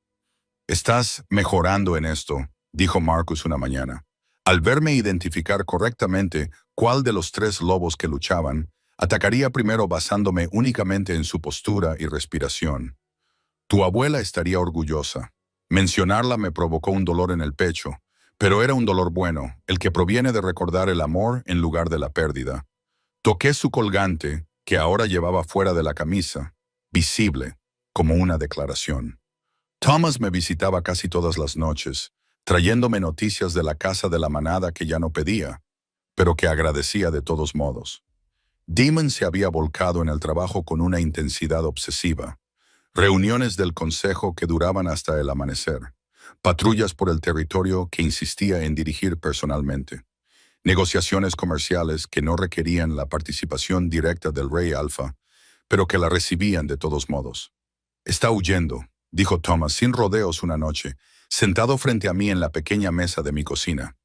«Estás mejorando en esto», dijo Marcus una mañana. Al verme identificar correctamente cuál de los 3 lobos que luchaban, atacaría primero basándome únicamente en su postura y respiración. Tu abuela estaría orgullosa. Mencionarla me provocó un dolor en el pecho, pero era un dolor bueno, el que proviene de recordar el amor en lugar de la pérdida. Toqué su colgante, que ahora llevaba fuera de la camisa, visible, como una declaración. Thomas me visitaba casi todas las noches, trayéndome noticias de la casa de la manada que ya no pedía, pero que agradecía de todos modos. Damon se había volcado en el trabajo con una intensidad obsesiva. Reuniones del consejo que duraban hasta el amanecer. Patrullas por el territorio que insistía en dirigir personalmente. Negociaciones comerciales que no requerían la participación directa del Rey Alfa, pero que la recibían de todos modos. Está huyendo, dijo Thomas sin rodeos una noche, sentado frente a mí en la pequeña mesa de mi cocina.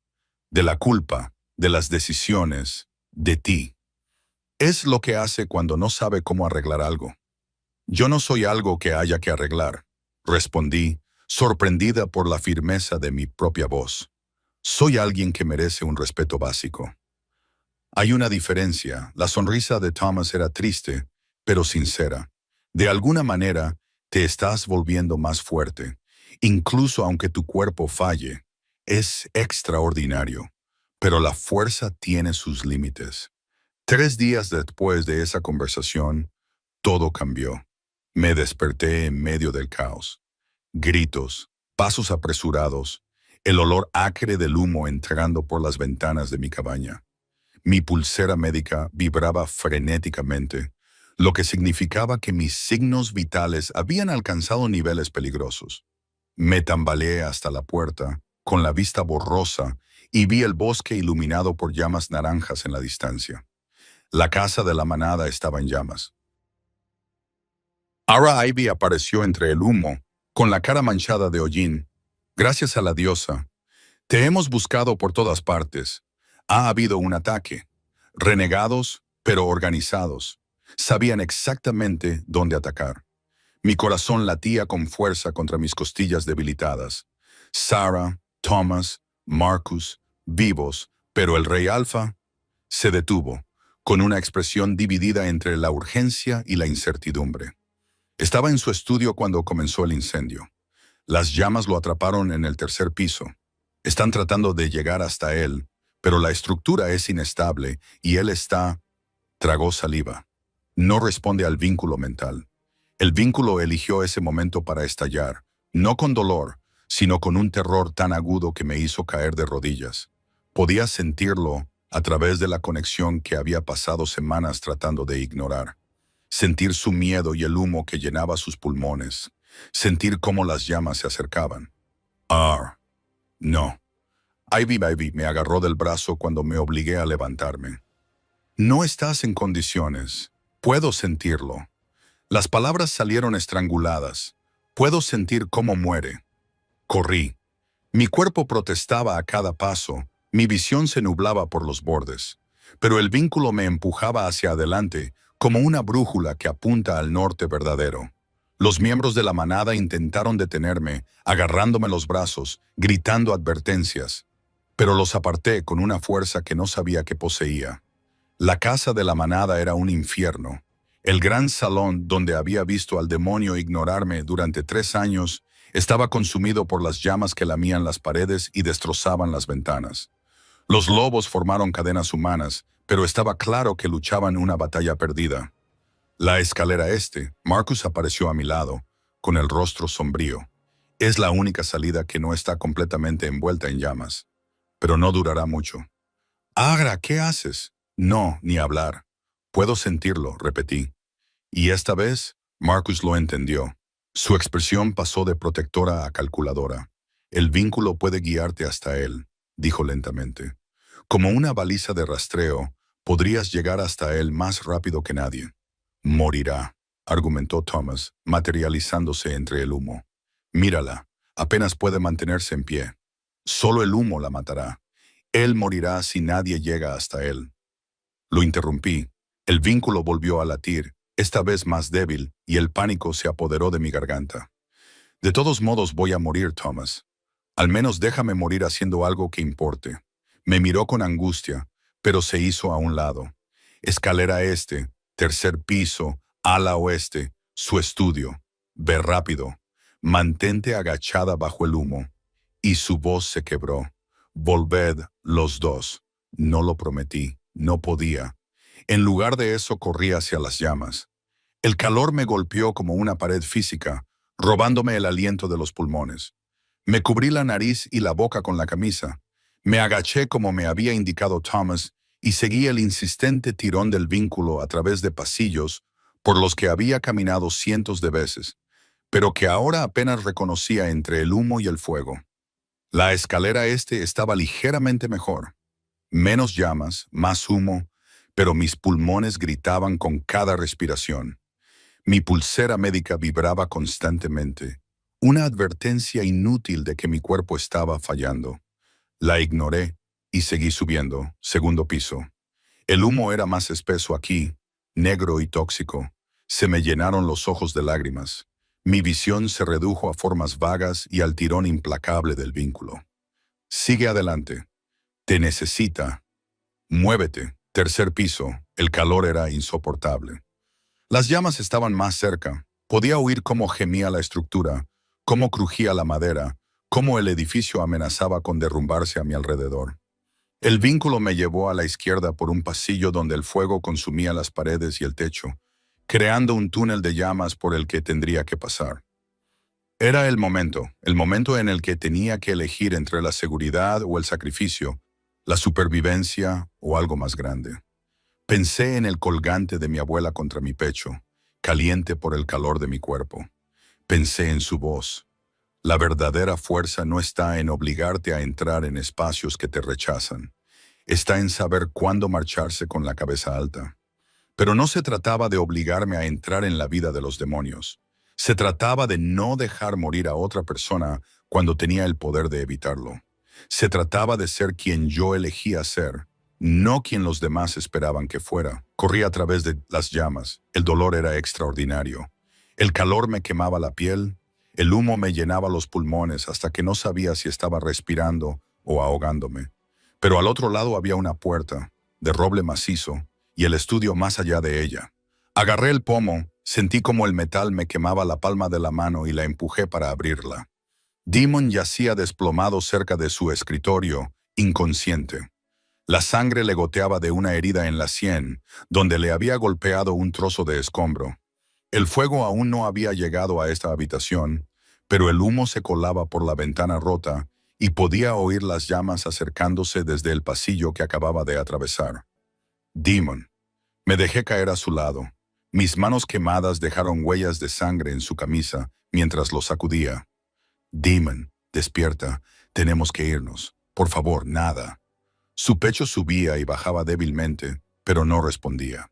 De la culpa, de las decisiones, de ti. Es lo que hace cuando no sabe cómo arreglar algo. Yo no soy algo que haya que arreglar, respondí, sorprendida por la firmeza de mi propia voz. Soy alguien que merece un respeto básico. Hay una diferencia. La sonrisa de Thomas era triste, pero sincera. De alguna manera, te estás volviendo más fuerte. Incluso aunque tu cuerpo falle, es extraordinario. Pero la fuerza tiene sus límites. 3 días después de esa conversación, todo cambió. Me desperté en medio del caos. Gritos, pasos apresurados, el olor acre del humo entrando por las ventanas de mi cabaña. Mi pulsera médica vibraba frenéticamente, lo que significaba que mis signos vitales habían alcanzado niveles peligrosos. Me tambaleé hasta la puerta, con la vista borrosa, y vi el bosque iluminado por llamas naranjas en la distancia. La casa de la manada estaba en llamas. Ara Ivy apareció entre el humo, con la cara manchada de hollín. Gracias a la diosa. Te hemos buscado por todas partes. Ha habido un ataque. Renegados, pero organizados. Sabían exactamente dónde atacar. Mi corazón latía con fuerza contra mis costillas debilitadas. Sarah, Thomas, Marcus, vivos, pero el Rey Alfa se detuvo, con una expresión dividida entre la urgencia y la incertidumbre. Estaba en su estudio cuando comenzó el incendio. Las llamas lo atraparon en el tercer piso. Están tratando de llegar hasta él, pero la estructura es inestable y él tragó saliva. No responde al vínculo mental. El vínculo eligió ese momento para estallar, no con dolor, sino con un terror tan agudo que me hizo caer de rodillas. Podía sentirlo a través de la conexión que había pasado semanas tratando de ignorar. Sentir su miedo y el humo que llenaba sus pulmones. Sentir cómo las llamas se acercaban. No. Ivy me agarró del brazo cuando me obligué a levantarme. No estás en condiciones. Puedo sentirlo. Las palabras salieron estranguladas. Puedo sentir cómo muere. Corrí. Mi cuerpo protestaba a cada paso. Mi visión se nublaba por los bordes. Pero el vínculo me empujaba hacia adelante, como una brújula que apunta al norte verdadero. Los miembros de la manada intentaron detenerme, agarrándome los brazos, gritando advertencias. Pero los aparté con una fuerza que no sabía que poseía. La casa de la manada era un infierno. El gran salón donde había visto al demonio ignorarme durante 3 años estaba consumido por las llamas que lamían las paredes y destrozaban las ventanas. Los lobos formaron cadenas humanas, pero estaba claro que luchaban una batalla perdida. La escalera Marcus apareció a mi lado, con el rostro sombrío. Es la única salida que no está completamente envuelta en llamas. Pero no durará mucho. Agra, ¿qué haces? No, ni hablar. Puedo sentirlo, repetí. Y esta vez, Marcus lo entendió. Su expresión pasó de protectora a calculadora. El vínculo puede guiarte hasta él, dijo lentamente. Como una baliza de rastreo, podrías llegar hasta él más rápido que nadie. Morirá, argumentó Thomas, materializándose entre el humo. Mírala, apenas puede mantenerse en pie. Solo el humo la matará. Él morirá si nadie llega hasta él. Lo interrumpí. El vínculo volvió a latir, esta vez más débil, y el pánico se apoderó de mi garganta. De todos modos voy a morir, Thomas. Al menos déjame morir haciendo algo que importe. Me miró con angustia, pero se hizo a un lado. Escalera tercer piso, ala oeste, su estudio. Ve rápido, mantente agachada bajo el humo. Y su voz se quebró. Volved los dos. No lo prometí, no podía. En lugar de eso corrí hacia las llamas. El calor me golpeó como una pared física, robándome el aliento de los pulmones. Me cubrí la nariz y la boca con la camisa. Me agaché como me había indicado Thomas y seguí el insistente tirón del vínculo a través de pasillos por los que había caminado cientos de veces, pero que ahora apenas reconocía entre el humo y el fuego. La escalera estaba ligeramente mejor. Menos llamas, más humo, pero mis pulmones gritaban con cada respiración. Mi pulsera médica vibraba constantemente, una advertencia inútil de que mi cuerpo estaba fallando. La ignoré y seguí subiendo, segundo piso. El humo era más espeso aquí, negro y tóxico. Se me llenaron los ojos de lágrimas. Mi visión se redujo a formas vagas y al tirón implacable del vínculo. Sigue adelante. Te necesita. Muévete. Tercer piso. El calor era insoportable. Las llamas estaban más cerca. Podía oír cómo gemía la estructura, cómo crujía la madera, cómo el edificio amenazaba con derrumbarse a mi alrededor. El vínculo me llevó a la izquierda por un pasillo donde el fuego consumía las paredes y el techo, creando un túnel de llamas por el que tendría que pasar. Era el momento en el que tenía que elegir entre la seguridad o el sacrificio, la supervivencia o algo más grande. Pensé en el colgante de mi abuela contra mi pecho, caliente por el calor de mi cuerpo. Pensé en su voz. La verdadera fuerza no está en obligarte a entrar en espacios que te rechazan. Está en saber cuándo marcharse con la cabeza alta. Pero no se trataba de obligarme a entrar en la vida de los demonios. Se trataba de no dejar morir a otra persona cuando tenía el poder de evitarlo. Se trataba de ser quien yo elegía ser, no quien los demás esperaban que fuera. Corrí a través de las llamas. El dolor era extraordinario. El calor me quemaba la piel. El humo me llenaba los pulmones hasta que no sabía si estaba respirando o ahogándome. Pero al otro lado había una puerta, de roble macizo, y el estudio más allá de ella. Agarré el pomo, sentí como el metal me quemaba la palma de la mano y la empujé para abrirla. Demon yacía desplomado cerca de su escritorio, inconsciente. La sangre le goteaba de una herida en la sien, donde le había golpeado un trozo de escombro. El fuego aún no había llegado a esta habitación, pero el humo se colaba por la ventana rota y podía oír las llamas acercándose desde el pasillo que acababa de atravesar. Demon. Me dejé caer a su lado. Mis manos quemadas dejaron huellas de sangre en su camisa mientras lo sacudía. Demon, despierta. Tenemos que irnos. Por favor, nada. Su pecho subía y bajaba débilmente, pero no respondía.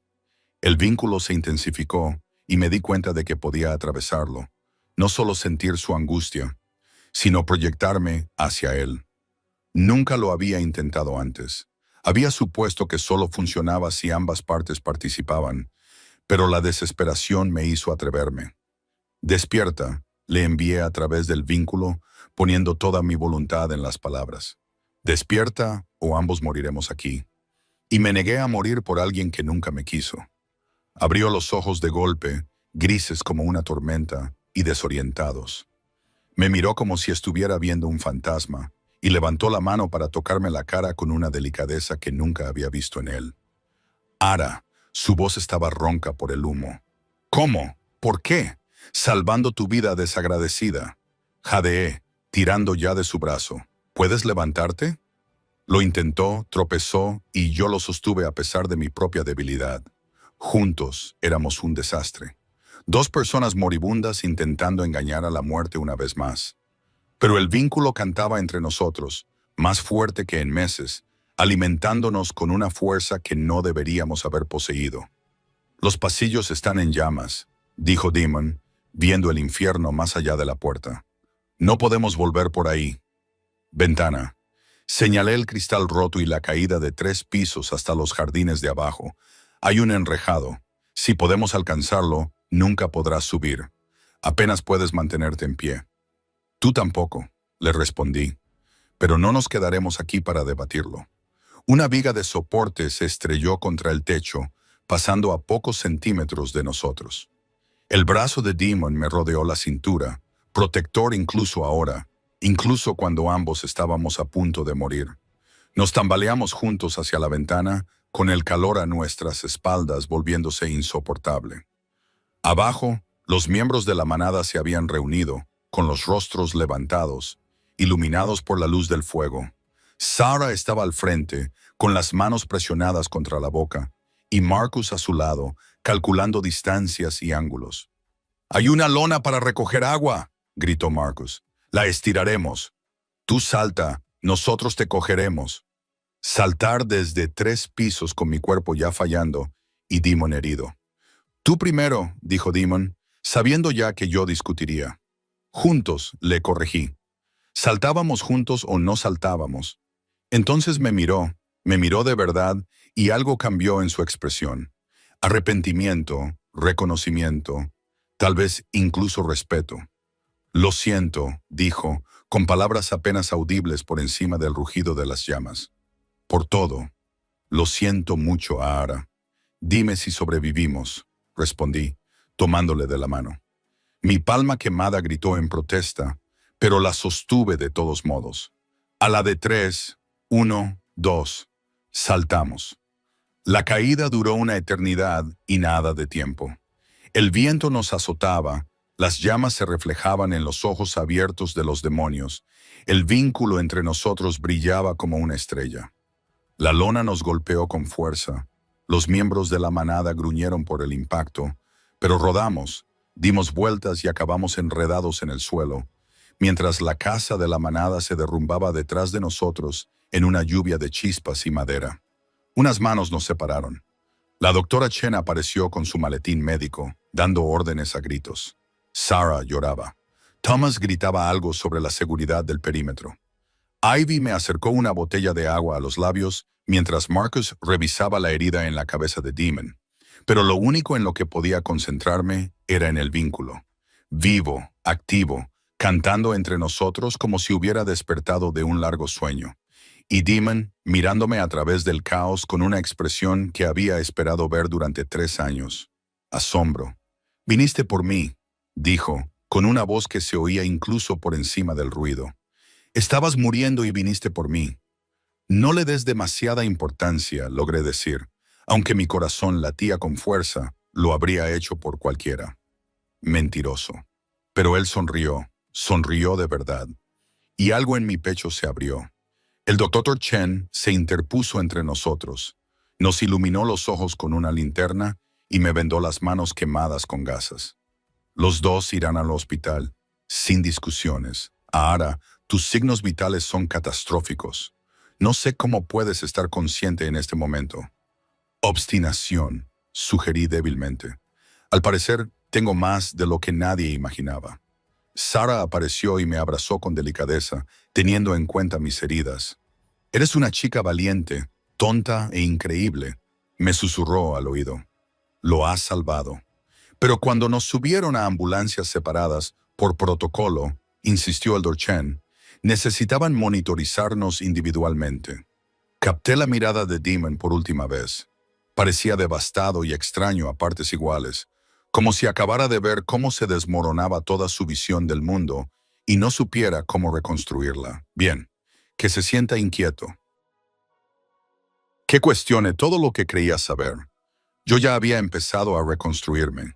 El vínculo se intensificó y me di cuenta de que podía atravesarlo, no solo sentir su angustia, sino proyectarme hacia él. Nunca lo había intentado antes. Había supuesto que solo funcionaba si ambas partes participaban, pero la desesperación me hizo atreverme. Despierta, le envié a través del vínculo, poniendo toda mi voluntad en las palabras. Despierta o ambos moriremos aquí. Y me negué a morir por alguien que nunca me quiso. Abrió los ojos de golpe, grises como una tormenta y desorientados. Me miró como si estuviera viendo un fantasma y levantó la mano para tocarme la cara con una delicadeza que nunca había visto en él. Ara, su voz estaba ronca por el humo. ¿Cómo? ¿Por qué? Salvando tu vida desagradecida. Jadeé, tirando ya de su brazo. ¿Puedes levantarte? Lo intentó, tropezó y yo lo sostuve a pesar de mi propia debilidad. Juntos éramos un desastre. Dos personas moribundas intentando engañar a la muerte una vez más. Pero el vínculo cantaba entre nosotros, más fuerte que en meses, alimentándonos con una fuerza que no deberíamos haber poseído. Los pasillos están en llamas, dijo Demon, viendo el infierno más allá de la puerta. No podemos volver por ahí. Ventana. Señalé el cristal roto y la caída de 3 pisos hasta los jardines de abajo. Hay un enrejado. Si podemos alcanzarlo, nunca podrás subir. Apenas puedes mantenerte en pie. Tú tampoco, le respondí. Pero no nos quedaremos aquí para debatirlo. Una viga de soporte se estrelló contra el techo, pasando a pocos centímetros de nosotros. El brazo de Demon me rodeó la cintura, protector incluso ahora, incluso cuando ambos estábamos a punto de morir. Nos tambaleamos juntos hacia la ventana, con el calor a nuestras espaldas volviéndose insoportable. Abajo, los miembros de la manada se habían reunido, con los rostros levantados, iluminados por la luz del fuego. Sarah estaba al frente, con las manos presionadas contra la boca, y Marcus a su lado, calculando distancias y ángulos. «¡Hay una lona para recoger agua!», gritó Marcus. «La estiraremos. Tú salta, nosotros te cogeremos». Saltar desde 3 pisos con mi cuerpo ya fallando y Demon herido. «Tú primero», dijo Demon, sabiendo ya que yo discutiría. «Juntos», le corregí. ¿Saltábamos juntos o no saltábamos? Entonces me miró de verdad y algo cambió en su expresión. Arrepentimiento, reconocimiento, tal vez incluso respeto. «Lo siento», dijo, con palabras apenas audibles por encima del rugido de las llamas. «Por todo. Lo siento mucho, Ahara. Dime si sobrevivimos», respondí, tomándole de la mano. Mi palma quemada gritó en protesta, pero la sostuve de todos modos. A la de 3, 1, 2, saltamos. La caída duró una eternidad y nada de tiempo. El viento nos azotaba, las llamas se reflejaban en los ojos abiertos de los demonios, el vínculo entre nosotros brillaba como una estrella. La lona nos golpeó con fuerza, los miembros de la manada gruñeron por el impacto, pero rodamos, dimos vueltas y acabamos enredados en el suelo, mientras la casa de la manada se derrumbaba detrás de nosotros en una lluvia de chispas y madera. Unas manos nos separaron. La doctora Chen apareció con su maletín médico, dando órdenes a gritos. Sarah lloraba. Thomas gritaba algo sobre la seguridad del perímetro. Ivy me acercó una botella de agua a los labios mientras Marcus revisaba la herida en la cabeza de Demon. Pero lo único en lo que podía concentrarme era en el vínculo. Vivo, activo, cantando entre nosotros como si hubiera despertado de un largo sueño. Y Demon mirándome a través del caos con una expresión que había esperado ver durante 3 años. Asombro. «Viniste por mí», dijo, con una voz que se oía incluso por encima del ruido. «Estabas muriendo y viniste por mí». «No le des demasiada importancia», logré decir, aunque mi corazón latía con fuerza, lo habría hecho por cualquiera. Mentiroso. Pero él sonrió de verdad, y algo en mi pecho se abrió. El doctor Chen se interpuso entre nosotros, nos iluminó los ojos con una linterna y me vendó las manos quemadas con gasas. «Los dos irán al hospital, sin discusiones. Ahora, tus signos vitales son catastróficos. No sé cómo puedes estar consciente en este momento». «Obstinación», sugerí débilmente. «Al parecer, tengo más de lo que nadie imaginaba». Sarah apareció y me abrazó con delicadeza, teniendo en cuenta mis heridas. «Eres una chica valiente, tonta e increíble», me susurró al oído. «Lo has salvado». Pero cuando nos subieron a ambulancias separadas, por protocolo, insistió el Dr. Chen, necesitaban monitorizarnos individualmente. Capté la mirada de Demon por última vez. Parecía devastado y extraño a partes iguales, como si acabara de ver cómo se desmoronaba toda su visión del mundo y no supiera cómo reconstruirla. Bien, que se sienta inquieto. Que cuestione todo lo que creía saber. Yo ya había empezado a reconstruirme.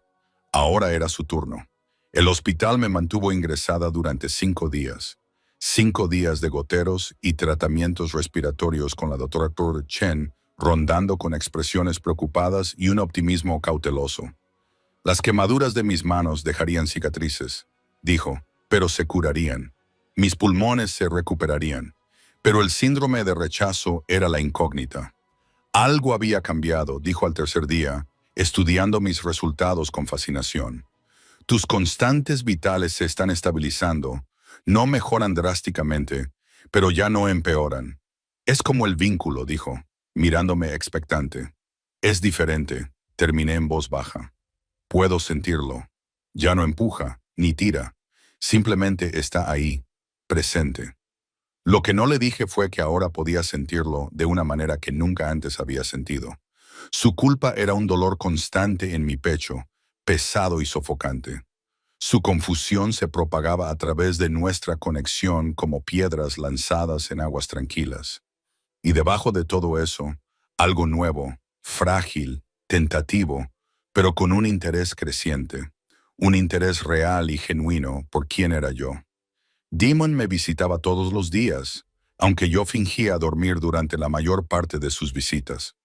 Ahora era su turno. El hospital me mantuvo ingresada durante 5 días. 5 días de goteros y tratamientos respiratorios con la doctora Chen rondando con expresiones preocupadas y un optimismo cauteloso. «Las quemaduras de mis manos dejarían cicatrices», dijo, «pero se curarían. Mis pulmones se recuperarían». Pero el síndrome de rechazo era la incógnita. «Algo había cambiado», dijo al tercer día, estudiando mis resultados con fascinación. «Tus constantes vitales se están estabilizando, no mejoran drásticamente, pero ya no empeoran. Es como el vínculo», dijo, mirándome expectante. «Es diferente», terminé en voz baja. «Puedo sentirlo. Ya no empuja, ni tira. Simplemente está ahí, presente». Lo que no le dije fue que ahora podía sentirlo de una manera que nunca antes había sentido. Su culpa era un dolor constante en mi pecho, pesado y sofocante. Su confusión se propagaba a través de nuestra conexión como piedras lanzadas en aguas tranquilas. Y debajo de todo eso, algo nuevo, frágil, tentativo, pero con un interés creciente, un interés real y genuino por quién era yo. Demon me visitaba todos los días, aunque yo fingía dormir durante la mayor parte de sus visitas.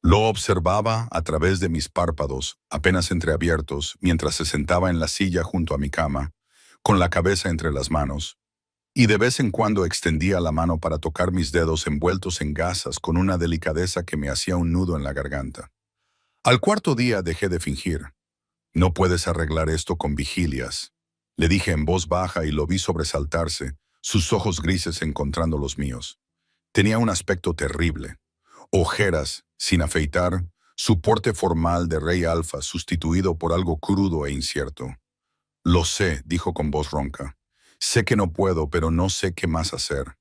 Lo observaba a través de mis párpados, apenas entreabiertos, mientras se sentaba en la silla junto a mi cama, con la cabeza entre las manos, y de vez en cuando extendía la mano para tocar mis dedos envueltos en gasas con una delicadeza que me hacía un nudo en la garganta. Al cuarto día dejé de fingir. No puedes arreglar esto con vigilias, le dije en voz baja y lo vi sobresaltarse, sus ojos grises encontrando los míos. Tenía un aspecto terrible. Ojeras, sin afeitar, su porte formal de rey alfa sustituido por algo crudo e incierto. Lo sé, dijo con voz ronca. Sé que no puedo, pero no sé qué más hacer.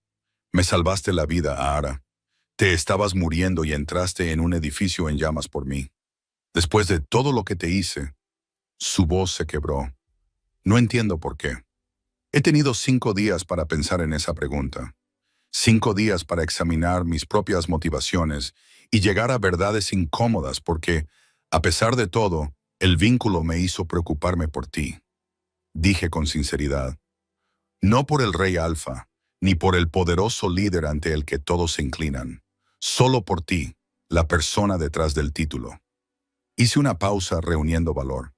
Me salvaste la vida, Ara. Te estabas muriendo y entraste en un edificio en llamas por mí. Después de todo lo que te hice, su voz se quebró. No entiendo por qué. He tenido 5 días para pensar en esa pregunta. 5 días para examinar mis propias motivaciones y llegar a verdades incómodas porque, a pesar de todo, el vínculo me hizo preocuparme por ti. Dije con sinceridad. No por el rey alfa, ni por el poderoso líder ante el que todos se inclinan. Solo por ti, la persona detrás del título. Hice una pausa reuniendo valor.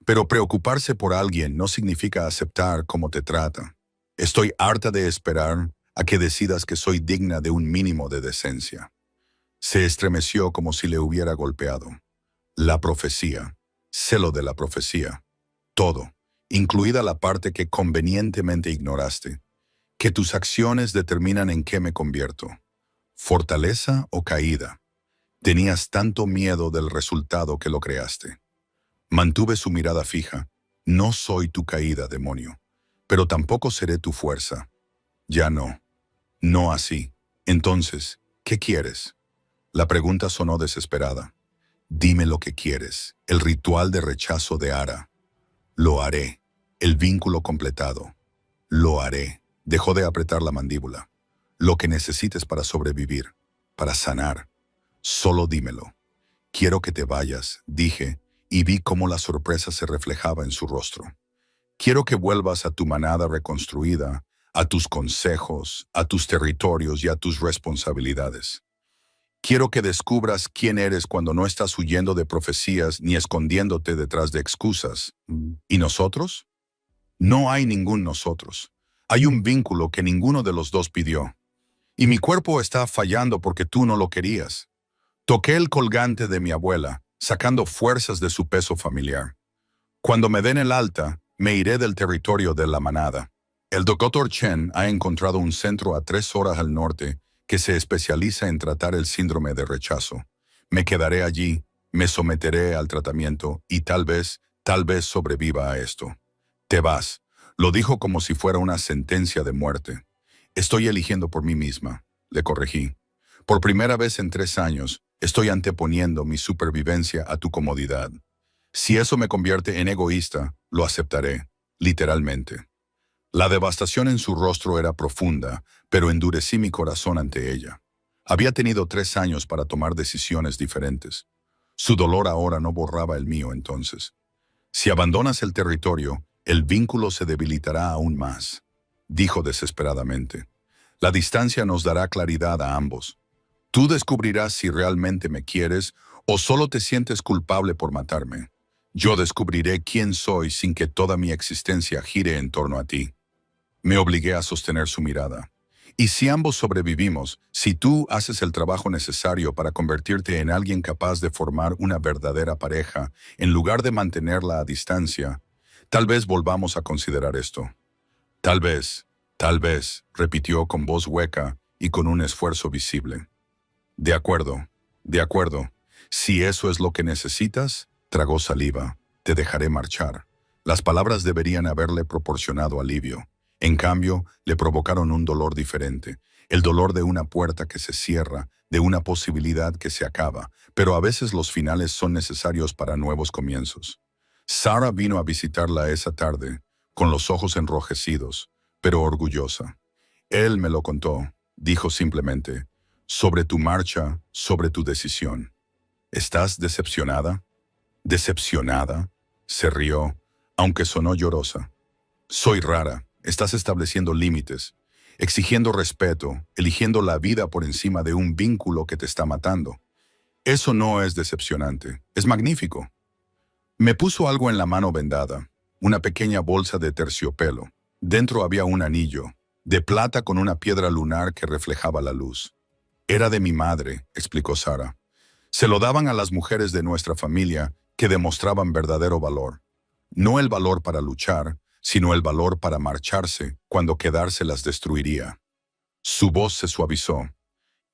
Pero preocuparse por alguien no significa aceptar cómo te trata. Estoy harta de esperar a que decidas que soy digna de un mínimo de decencia. Se estremeció como si le hubiera golpeado. La profecía, celo de la profecía, todo, incluida la parte que convenientemente ignoraste, que tus acciones determinan en qué me convierto, fortaleza o caída. Tenías tanto miedo del resultado que lo creaste. Mantuve su mirada fija. No soy tu caída, demonio, pero tampoco seré tu fuerza. Ya no. No así. Entonces, ¿qué quieres? La pregunta sonó desesperada. Dime lo que quieres. El ritual de rechazo de Ara. Lo haré. El vínculo completado. Lo haré. Dejó de apretar la mandíbula. Lo que necesites para sobrevivir, para sanar. Solo dímelo. Quiero que te vayas, dije, y vi cómo la sorpresa se reflejaba en su rostro. Quiero que vuelvas a tu manada reconstruida, a tus consejos, a tus territorios y a tus responsabilidades. Quiero que descubras quién eres cuando no estás huyendo de profecías ni escondiéndote detrás de excusas. ¿Y nosotros? No hay ningún nosotros. Hay un vínculo que ninguno de los dos pidió. Y mi cuerpo está fallando porque tú no lo querías. Toqué el colgante de mi abuela, sacando fuerzas de su peso familiar. Cuando me den el alta, me iré del territorio de la manada. El Dr. Chen ha encontrado un centro a 3 horas al norte que se especializa en tratar el síndrome de rechazo. Me quedaré allí, me someteré al tratamiento y tal vez sobreviva a esto. Te vas, lo dijo como si fuera una sentencia de muerte. Estoy eligiendo por mí misma, le corregí. Por primera vez en 3 años, estoy anteponiendo mi supervivencia a tu comodidad. Si eso me convierte en egoísta, lo aceptaré, literalmente. La devastación en su rostro era profunda, pero endurecí mi corazón ante ella. Había tenido 3 años para tomar decisiones diferentes. Su dolor ahora no borraba el mío entonces. Si abandonas el territorio, el vínculo se debilitará aún más, dijo desesperadamente. La distancia nos dará claridad a ambos. Tú descubrirás si realmente me quieres o solo te sientes culpable por matarme. Yo descubriré quién soy sin que toda mi existencia gire en torno a ti. Me obligué a sostener su mirada. Y si ambos sobrevivimos, si tú haces el trabajo necesario para convertirte en alguien capaz de formar una verdadera pareja, en lugar de mantenerla a distancia, tal vez volvamos a considerar esto. Tal vez, repitió con voz hueca y con un esfuerzo visible. De acuerdo. Si eso es lo que necesitas, tragó saliva, te dejaré marchar. Las palabras deberían haberle proporcionado alivio. En cambio, le provocaron un dolor diferente, el dolor de una puerta que se cierra, de una posibilidad que se acaba, pero a veces los finales son necesarios para nuevos comienzos. Sara vino a visitarla esa tarde, con los ojos enrojecidos, pero orgullosa. Él me lo contó, dijo simplemente, sobre tu marcha, sobre tu decisión. ¿Estás decepcionada? ¿Decepcionada? Se rió, aunque sonó llorosa. Soy rara, estás estableciendo límites, exigiendo respeto, eligiendo la vida por encima de un vínculo que te está matando. Eso no es decepcionante, es magnífico. Me puso algo en la mano vendada, una pequeña bolsa de terciopelo. Dentro había un anillo, de plata con una piedra lunar que reflejaba la luz. Era de mi madre, explicó Sara. Se lo daban a las mujeres de nuestra familia que demostraban verdadero valor. No el valor para luchar, sino el valor para marcharse cuando quedarse las destruiría. Su voz se suavizó.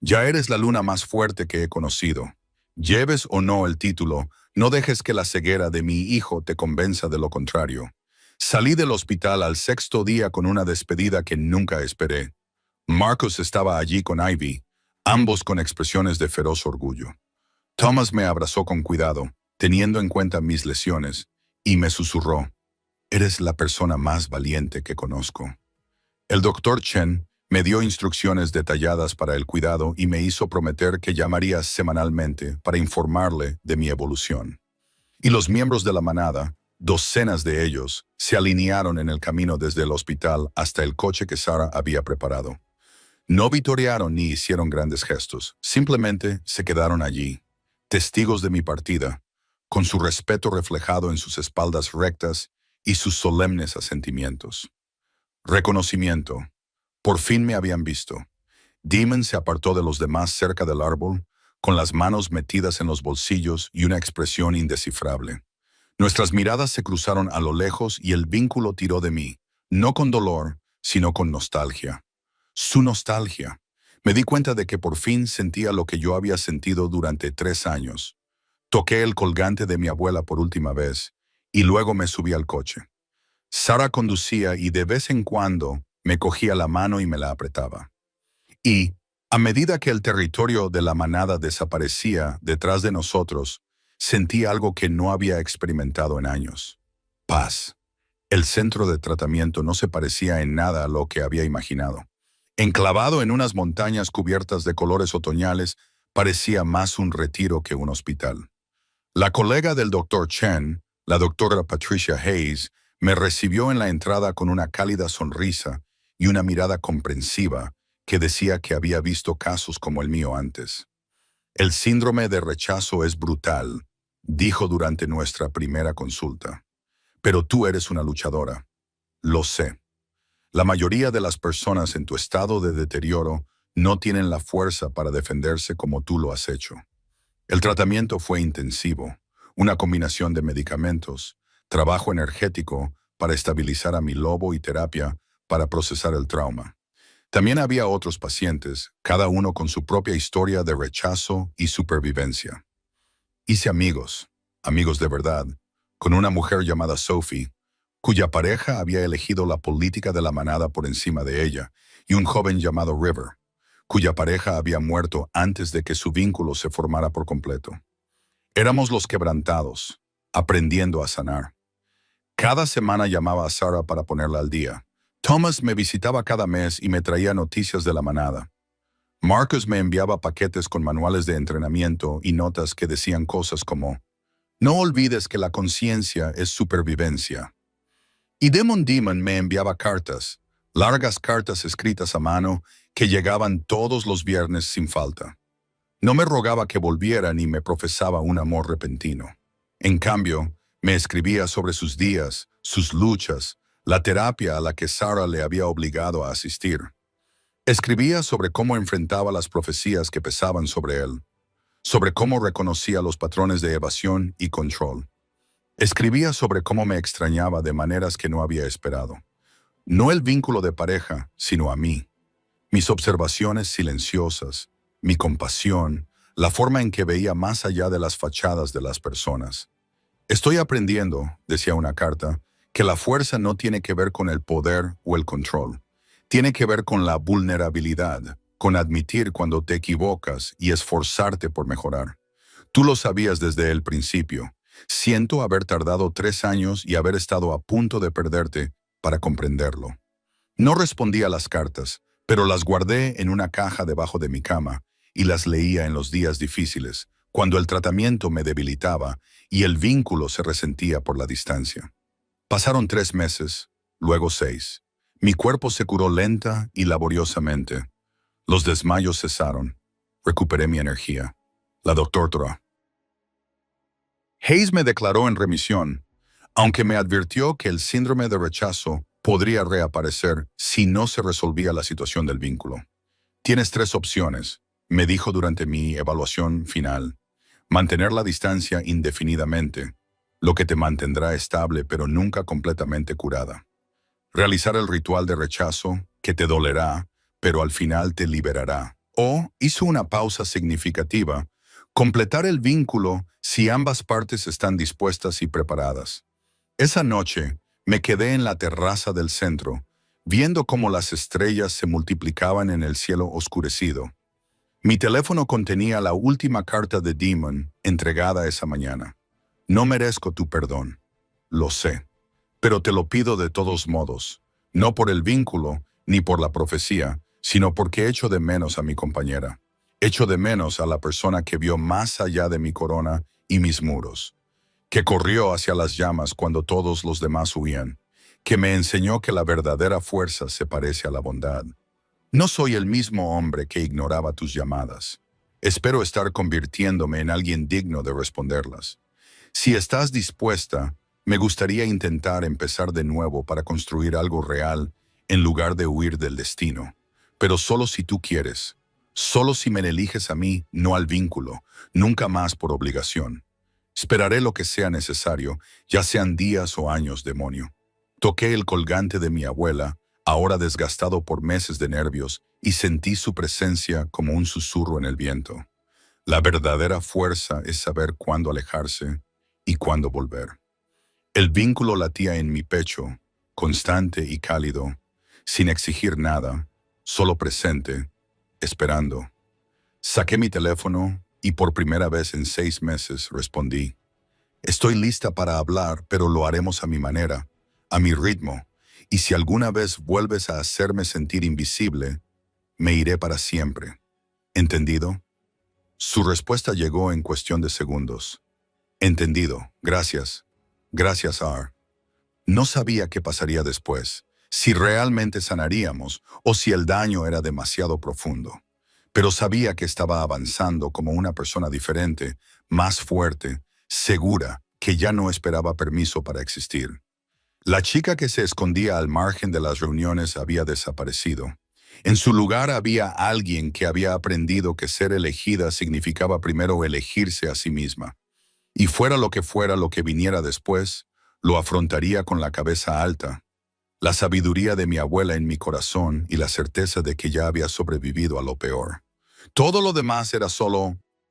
Ya eres la luna más fuerte que he conocido. Lleves o no el título, no dejes que la ceguera de mi hijo te convenza de lo contrario. Salí del hospital al 6º día con una despedida que nunca esperé. Marcus estaba allí con Ivy, ambos con expresiones de feroz orgullo. Thomas me abrazó con cuidado, teniendo en cuenta mis lesiones, y me susurró, «Eres la persona más valiente que conozco». El doctor Chen me dio instrucciones detalladas para el cuidado y me hizo prometer que llamaría semanalmente para informarle de mi evolución. Y los miembros de la manada, docenas de ellos, se alinearon en el camino desde el hospital hasta el coche que Sara había preparado. No vitorearon ni hicieron grandes gestos, simplemente se quedaron allí, testigos de mi partida, con su respeto reflejado en sus espaldas rectas y sus solemnes asentimientos. Reconocimiento. Por fin me habían visto. Demon se apartó de los demás cerca del árbol, con las manos metidas en los bolsillos y una expresión indescifrable. Nuestras miradas se cruzaron a lo lejos y el vínculo tiró de mí, no con dolor, sino con nostalgia. Su nostalgia. Me di cuenta de que por fin sentía lo que yo había sentido durante 3 años. Toqué el colgante de mi abuela por última vez, y luego me subí al coche. Sara conducía y de vez en cuando me cogía la mano y me la apretaba. Y, a medida que el territorio de la manada desaparecía detrás de nosotros, sentí algo que no había experimentado en años. Paz. El centro de tratamiento no se parecía en nada a lo que había imaginado. Enclavado en unas montañas cubiertas de colores otoñales, parecía más un retiro que un hospital. La colega del Dr. Chen, la doctora Patricia Hayes, me recibió en la entrada con una cálida sonrisa y una mirada comprensiva que decía que había visto casos como el mío antes. El síndrome de rechazo es brutal, dijo durante nuestra primera consulta. Pero tú eres una luchadora. Lo sé. La mayoría de las personas en tu estado de deterioro no tienen la fuerza para defenderse como tú lo has hecho. El tratamiento fue intensivo, una combinación de medicamentos, trabajo energético para estabilizar a mi lobo y terapia para procesar el trauma. También había otros pacientes, cada uno con su propia historia de rechazo y supervivencia. Hice amigos, amigos de verdad, con una mujer llamada Sophie, cuya pareja había elegido la política de la manada por encima de ella, y un joven llamado River, cuya pareja había muerto antes de que su vínculo se formara por completo. Éramos los quebrantados, aprendiendo a sanar. Cada semana llamaba a Sara para ponerla al día. Thomas me visitaba cada mes y me traía noticias de la manada. Marcus me enviaba paquetes con manuales de entrenamiento y notas que decían cosas como «No olvides que la conciencia es supervivencia». Y Demon me enviaba cartas, largas cartas escritas a mano que llegaban todos los viernes sin falta. No me rogaba que volviera ni me profesaba un amor repentino. En cambio, me escribía sobre sus días, sus luchas, la terapia a la que Sara le había obligado a asistir. Escribía sobre cómo enfrentaba las profecías que pesaban sobre él, sobre cómo reconocía los patrones de evasión y control. Escribía sobre cómo me extrañaba de maneras que no había esperado. No el vínculo de pareja, sino a mí. Mis observaciones silenciosas, mi compasión, la forma en que veía más allá de las fachadas de las personas. Estoy aprendiendo, decía una carta, que la fuerza no tiene que ver con el poder o el control. Tiene que ver con la vulnerabilidad, con admitir cuando te equivocas y esforzarte por mejorar. Tú lo sabías desde el principio. Siento haber tardado 3 años y haber estado a punto de perderte para comprenderlo. No respondí a las cartas, pero las guardé en una caja debajo de mi cama y las leía en los días difíciles, cuando el tratamiento me debilitaba y el vínculo se resentía por la distancia. Pasaron 3 meses, luego 6. Mi cuerpo se curó lenta y laboriosamente. Los desmayos cesaron. Recuperé mi energía. La doctora Hayes me declaró en remisión, aunque me advirtió que el síndrome de rechazo podría reaparecer si no se resolvía la situación del vínculo. Tienes 3 opciones, me dijo durante mi evaluación final. Mantener la distancia indefinidamente, lo que te mantendrá estable pero nunca completamente curada. Realizar el ritual de rechazo, que te dolerá, pero al final te liberará. O, hizo una pausa significativa, completar el vínculo si ambas partes están dispuestas y preparadas. Esa noche, me quedé en la terraza del centro, viendo cómo las estrellas se multiplicaban en el cielo oscurecido. Mi teléfono contenía la última carta de Demon entregada esa mañana. No merezco tu perdón, lo sé, pero te lo pido de todos modos, no por el vínculo ni por la profecía, sino porque echo de menos a mi compañera. Echo de menos a la persona que vio más allá de mi corona y mis muros, que corrió hacia las llamas cuando todos los demás huían, que me enseñó que la verdadera fuerza se parece a la bondad. No soy el mismo hombre que ignoraba tus llamadas. Espero estar convirtiéndome en alguien digno de responderlas. Si estás dispuesta, me gustaría intentar empezar de nuevo para construir algo real en lugar de huir del destino. Pero solo si tú quieres. Solo si me eliges a mí, no al vínculo, nunca más por obligación. Esperaré lo que sea necesario, ya sean días o años, demonio. Toqué el colgante de mi abuela, ahora desgastado por meses de nervios, y sentí su presencia como un susurro en el viento. La verdadera fuerza es saber cuándo alejarse y cuándo volver. El vínculo latía en mi pecho, constante y cálido, sin exigir nada, solo presente, esperando. Saqué mi teléfono y por primera vez en 6 meses respondí. Estoy lista para hablar, pero lo haremos a mi manera, a mi ritmo, y si alguna vez vuelves a hacerme sentir invisible, me iré para siempre. ¿Entendido? Su respuesta llegó en cuestión de segundos. Entendido, gracias. Gracias, R. No sabía qué pasaría después, si realmente sanaríamos o si el daño era demasiado profundo. Pero sabía que estaba avanzando como una persona diferente, más fuerte, segura, que ya no esperaba permiso para existir. La chica que se escondía al margen de las reuniones había desaparecido. En su lugar había alguien que había aprendido que ser elegida significaba primero elegirse a sí misma. Y fuera lo que viniera después, lo afrontaría con la cabeza alta. La sabiduría de mi abuela en mi corazón y la certeza de que ya había sobrevivido a lo peor. Todo lo demás era solo